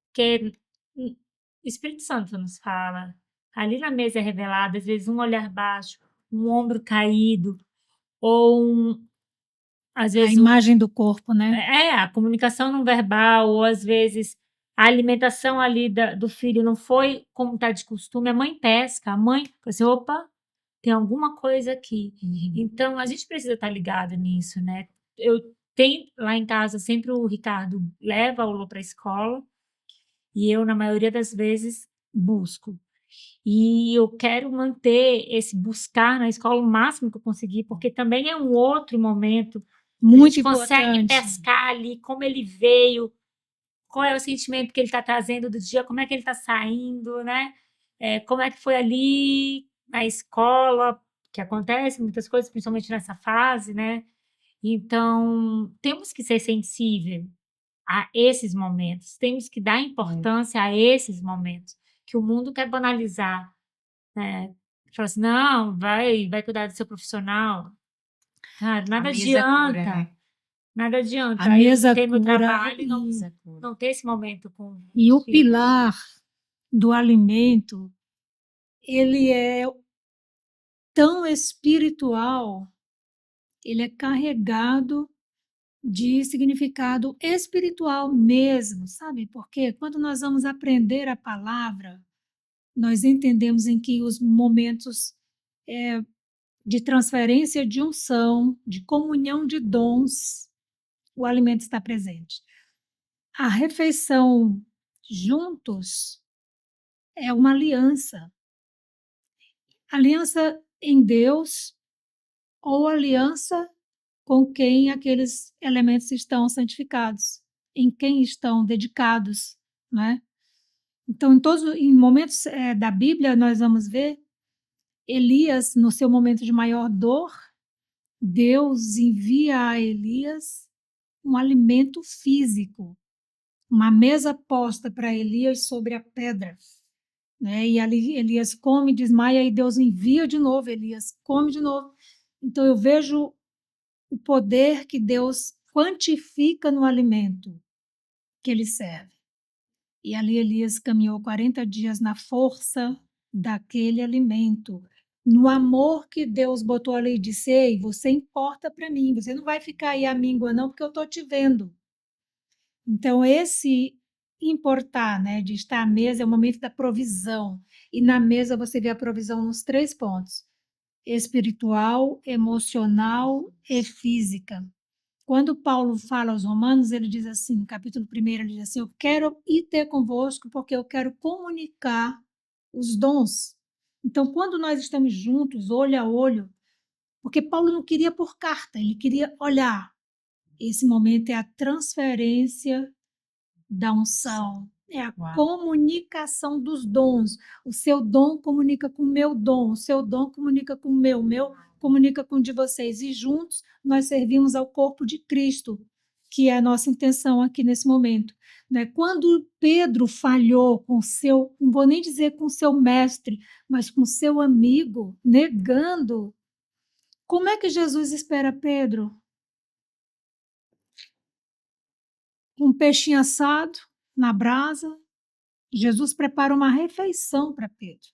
Porque o Espírito Santo nos fala, ali na mesa é revelado, às vezes um olhar baixo, um ombro caído, ou às A vezes imagem do corpo, né? a comunicação não verbal, ou às vezes a alimentação ali do filho não foi como está de costume. A mãe pesca, a mãe fala assim, opa, tem alguma coisa aqui. Então, a gente precisa estar ligado nisso, né? Eu tenho lá em casa sempre o Ricardo leva o Lô para a escola e eu, na maioria das vezes, busco. E eu quero manter esse buscar na escola o máximo que eu conseguir, porque também é um outro momento. A Muito gente consegue importante. pescar ali como ele veio, qual é o sentimento que ele está trazendo do dia, como é que ele está saindo, né? Como é que foi ali na escola, que acontece muitas coisas, principalmente nessa fase, né? Então, temos que ser sensível a esses momentos, temos que dar importância a esses momentos, que o mundo quer banalizar, né? Fala assim, não, vai cuidar do seu profissional. Cara, nada A mesa cura, adianta. né? Nada adianta. A Aí eu mesa ter meu cura trabalho e não, Mesa cura. não ter esse momento com e o os filhos. pilar do alimento, ele é tão espiritual, ele é carregado de significado espiritual mesmo, sabe? Porque quando nós vamos aprender a palavra, nós entendemos em que os momentos de transferência de unção, de comunhão de dons, o alimento está presente. A refeição juntos é uma aliança. Aliança em Deus ou aliança com quem aqueles elementos estão santificados, em quem estão dedicados, né? Então, em momentos da Bíblia, nós vamos ver Elias, no seu momento de maior dor, Deus envia a Elias um alimento físico, uma mesa posta para Elias sobre a pedra, né? E ali Elias come, desmaia, e Deus envia de novo, Elias come de novo. Então eu vejo o poder que Deus quantifica no alimento que ele serve. E ali Elias caminhou 40 dias na força daquele alimento, no amor que Deus botou ali e disse, ei, você importa para mim, você não vai ficar aí à míngua não, porque eu estou te vendo. Então esse importar, né, de estar à mesa, é o momento da provisão. E na mesa você vê a provisão nos 3 pontos: espiritual, emocional e física. Quando Paulo fala aos Romanos, ele diz assim, no capítulo 1, ele diz assim: eu quero ir ter convosco porque eu quero comunicar os dons. Então, quando nós estamos juntos, olho a olho, porque Paulo não queria por carta, ele queria olhar. Esse momento é a transferência da unção, é a comunicação dos dons. O seu dom comunica com o meu dom, o seu dom comunica com o meu comunica com o de vocês. E juntos nós servimos ao corpo de Cristo, que é a nossa intenção aqui nesse momento. Né? Quando Pedro falhou com seu, não vou nem dizer com seu mestre, mas com seu amigo, negando, como é que Jesus espera Pedro? Um peixinho assado na brasa. Jesus prepara uma refeição para Pedro.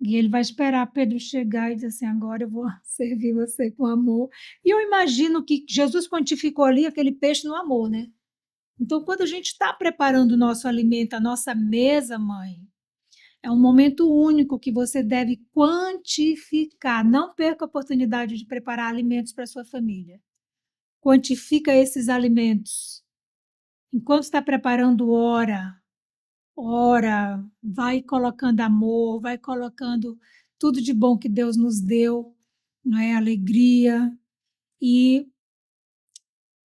E ele vai esperar Pedro chegar e dizer assim: agora eu vou servir você com amor. E eu imagino que Jesus quantificou ali aquele peixe no amor, né? Então, quando a gente está preparando o nosso alimento, a nossa mesa, mãe, é um momento único que você deve quantificar. Não perca a oportunidade de preparar alimentos para sua família. Quantifica esses alimentos. Enquanto está preparando, ora, vai colocando amor, vai colocando tudo de bom que Deus nos deu, não é? Alegria. E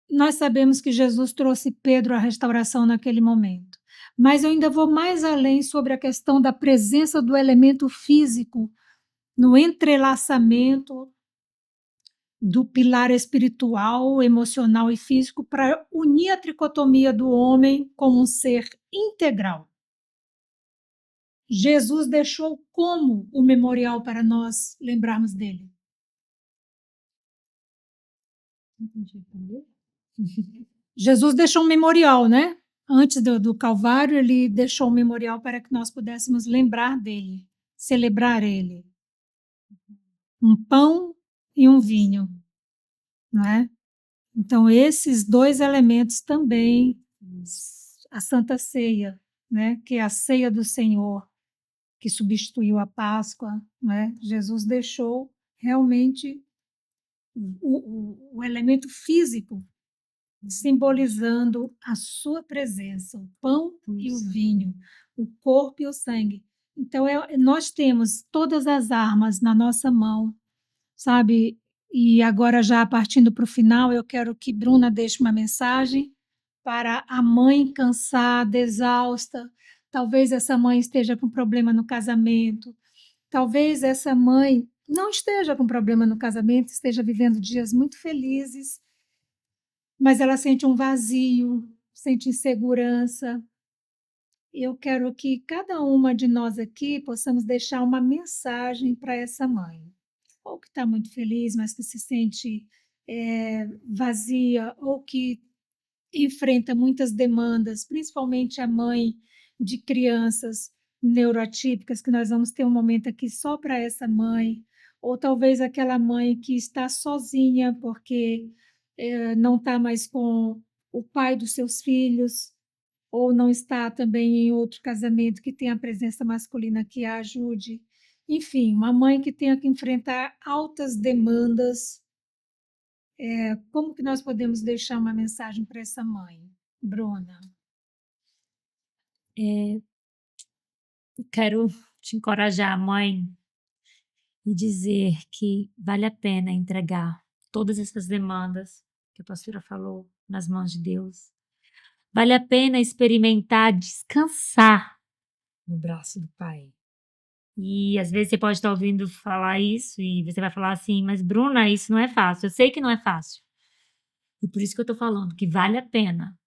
nós sabemos que Jesus trouxe Pedro à restauração naquele momento. Mas eu ainda vou mais além sobre a questão da presença do elemento físico no entrelaçamento do pilar espiritual, emocional e físico para unir a tricotomia do homem como um ser integral. Jesus deixou como o memorial para nós lembrarmos dele? Jesus deixou um memorial, né? Antes do Calvário, ele deixou um memorial para que nós pudéssemos lembrar dele, celebrar ele. Um pão e um vinho, não é? Então, esses 2 elementos também, a Santa Ceia, né? Que é a ceia do Senhor, que substituiu a Páscoa, né? Jesus deixou realmente o elemento físico, simbolizando a sua presença, o pão e o vinho, o corpo e o sangue. Então, nós temos todas as armas na nossa mão, sabe? E agora, já partindo para o final, eu quero que Bruna deixe uma mensagem para a mãe cansada, exausta. Talvez essa mãe esteja com problema no casamento. Talvez essa mãe não esteja com problema no casamento, esteja vivendo dias muito felizes, mas ela sente um vazio, sente insegurança. Eu quero que cada uma de nós aqui possamos deixar uma mensagem para essa mãe, ou que está muito feliz, mas que se sente vazia, ou que enfrenta muitas demandas, principalmente a mãe de crianças neuroatípicas, que nós vamos ter um momento aqui só para essa mãe, ou talvez aquela mãe que está sozinha porque não está mais com o pai dos seus filhos, ou não está também em outro casamento que tem a presença masculina que a ajude. Enfim, uma mãe que tenha que enfrentar altas demandas. Como que nós podemos deixar uma mensagem para essa mãe? Bruna. Quero te encorajar, mãe, e dizer que vale a pena entregar todas essas demandas que a pastora falou nas mãos de Deus. Vale a pena experimentar descansar no braço do Pai. E às vezes você pode estar ouvindo falar isso e você vai falar assim: mas Bruna, isso não é fácil. Eu sei que não é fácil. E por isso que eu estou falando que vale a pena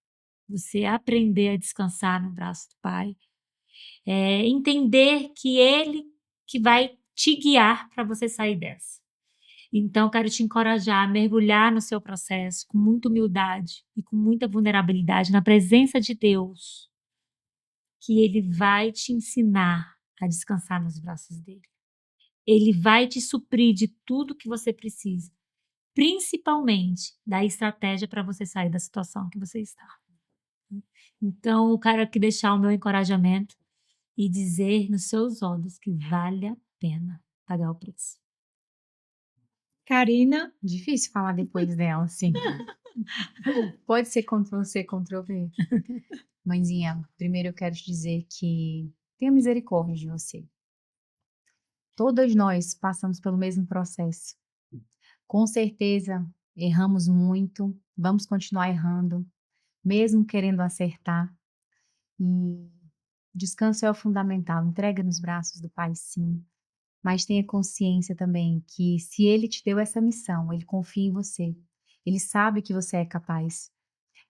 você aprender a descansar no braço do Pai. Entender que Ele que vai te guiar para você sair dessa. Então, quero te encorajar a mergulhar no seu processo com muita humildade e com muita vulnerabilidade na presença de Deus, que Ele vai te ensinar a descansar nos braços dele. Ele vai te suprir de tudo que você precisa, principalmente da estratégia para você sair da situação que você está. Então, eu quero aqui deixar o meu encorajamento e dizer nos seus olhos que vale a pena pagar o preço. Karina, Difícil falar depois dela, assim. Pode ser contra você, contra eu. Mãezinha, primeiro eu quero te dizer que tenha misericórdia de você. Todas nós passamos pelo mesmo processo. Com certeza erramos muito, vamos continuar errando, mesmo querendo acertar. E descanso é o fundamental. Entrega nos braços do Pai, sim. Mas tenha consciência também que se Ele te deu essa missão, Ele confia em você. Ele sabe que você é capaz.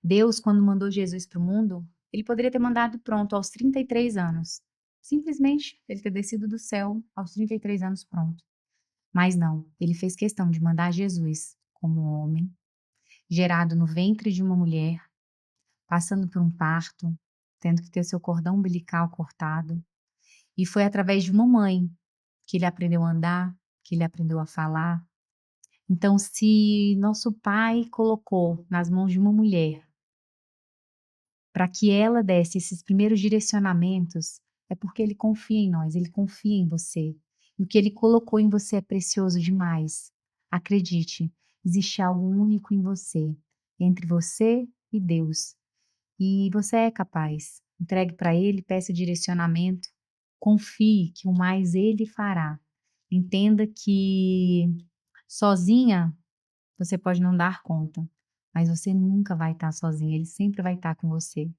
Deus, quando mandou Jesus para o mundo, Ele poderia ter mandado pronto aos 33 anos. Simplesmente Ele ter descido do céu aos 33 anos pronto. Mas não, Ele fez questão de mandar Jesus como homem, gerado no ventre de uma mulher, passando por um parto, tendo que ter seu cordão umbilical cortado. E foi através de uma mãe que ele aprendeu a andar, que ele aprendeu a falar. Então, se nosso Pai colocou nas mãos de uma mulher para que ela desse esses primeiros direcionamentos, é porque Ele confia em nós, Ele confia em você. E o que Ele colocou em você é precioso demais. Acredite, existe algo único em você, entre você e Deus. E você é capaz. Entregue para Ele, peça direcionamento, confie que o mais Ele fará. Entenda que sozinha você pode não dar conta, mas você nunca vai estar sozinha, Ele sempre vai estar com você.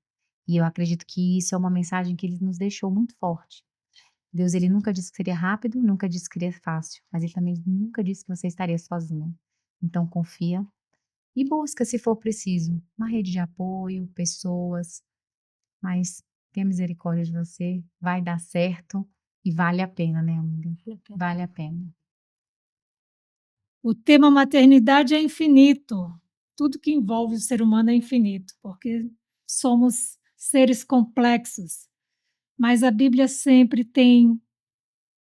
E eu acredito que isso é uma mensagem que Ele nos deixou muito forte. Deus, Ele nunca disse que seria rápido, nunca disse que seria fácil, mas Ele também nunca disse que você estaria sozinha. Então confia e busca, se for preciso, uma rede de apoio, pessoas, mas tenha misericórdia de você, vai dar certo e vale a pena, né, amiga? Vale a pena. o tema maternidade é infinito. Tudo que envolve o ser humano é infinito, porque somos seres complexos. Mas a Bíblia sempre tem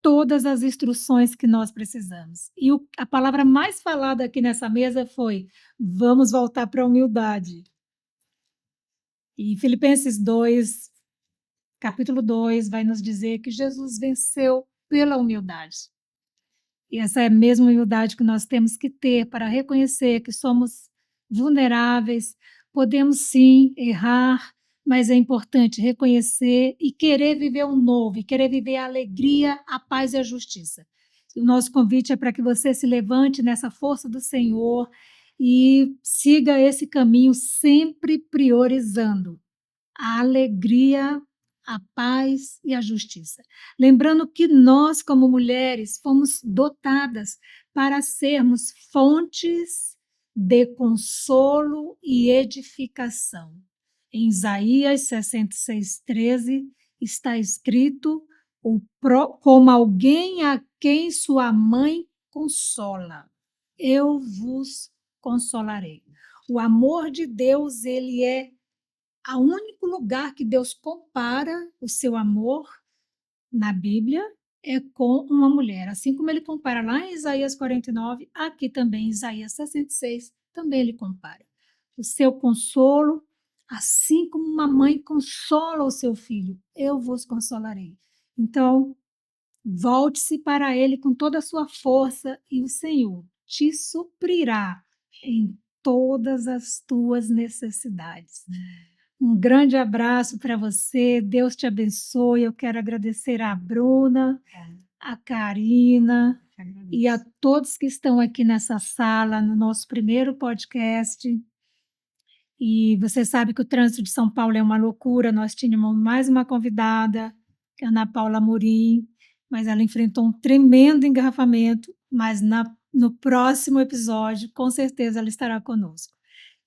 todas as instruções que nós precisamos. E a palavra mais falada aqui nessa mesa foi: vamos voltar para a humildade. E Filipenses 2, capítulo 2, vai nos dizer que Jesus venceu pela humildade. E essa é a mesma humildade que nós temos que ter para reconhecer que somos vulneráveis, podemos sim errar, mas é importante reconhecer e querer viver o novo, e querer viver a alegria, a paz e a justiça. E o nosso convite é para que você se levante nessa força do Senhor e siga esse caminho sempre priorizando a alegria, a paz e a justiça. Lembrando que nós, como mulheres, fomos dotadas para sermos fontes de consolo e edificação. Em Isaías 66:13 está escrito: como alguém a quem sua mãe consola, eu vos consolarei. O amor de Deus, ele é o único lugar que Deus compara o seu amor na Bíblia é com uma mulher. Assim como ele compara lá em Isaías 49, aqui também em Isaías 66, também ele compara. O seu consolo, assim como uma mãe consola o seu filho, eu vos consolarei. Então, volte-se para ele com toda a sua força e o Senhor te suprirá em todas as tuas necessidades. Um grande abraço para você, Deus te abençoe. Eu quero agradecer a Bruna, a Karina e a todos que estão aqui nessa sala, no nosso primeiro podcast. E você sabe que o trânsito de São Paulo é uma loucura. Nós tínhamos mais uma convidada, que é a Ana Paula Amorim, mas ela enfrentou um tremendo engarrafamento, mas no próximo episódio, com certeza, ela estará conosco.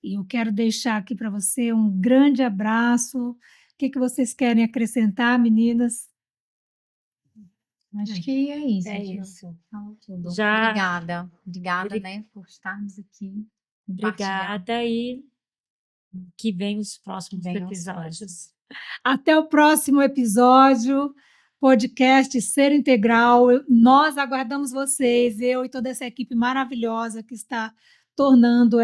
E eu quero deixar aqui para você um grande abraço. O que vocês querem acrescentar, meninas? Acho que é isso. É Gil. isso. Tudo. Já- Obrigada, né, por estarmos aqui. Obrigada e que venham os próximos Venham os episódios. Até o próximo episódio, podcast Ser Integral. Nós aguardamos vocês, eu e toda essa equipe maravilhosa que está tornando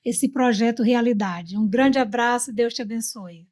esse projeto realidade. Um grande abraço e Deus te abençoe.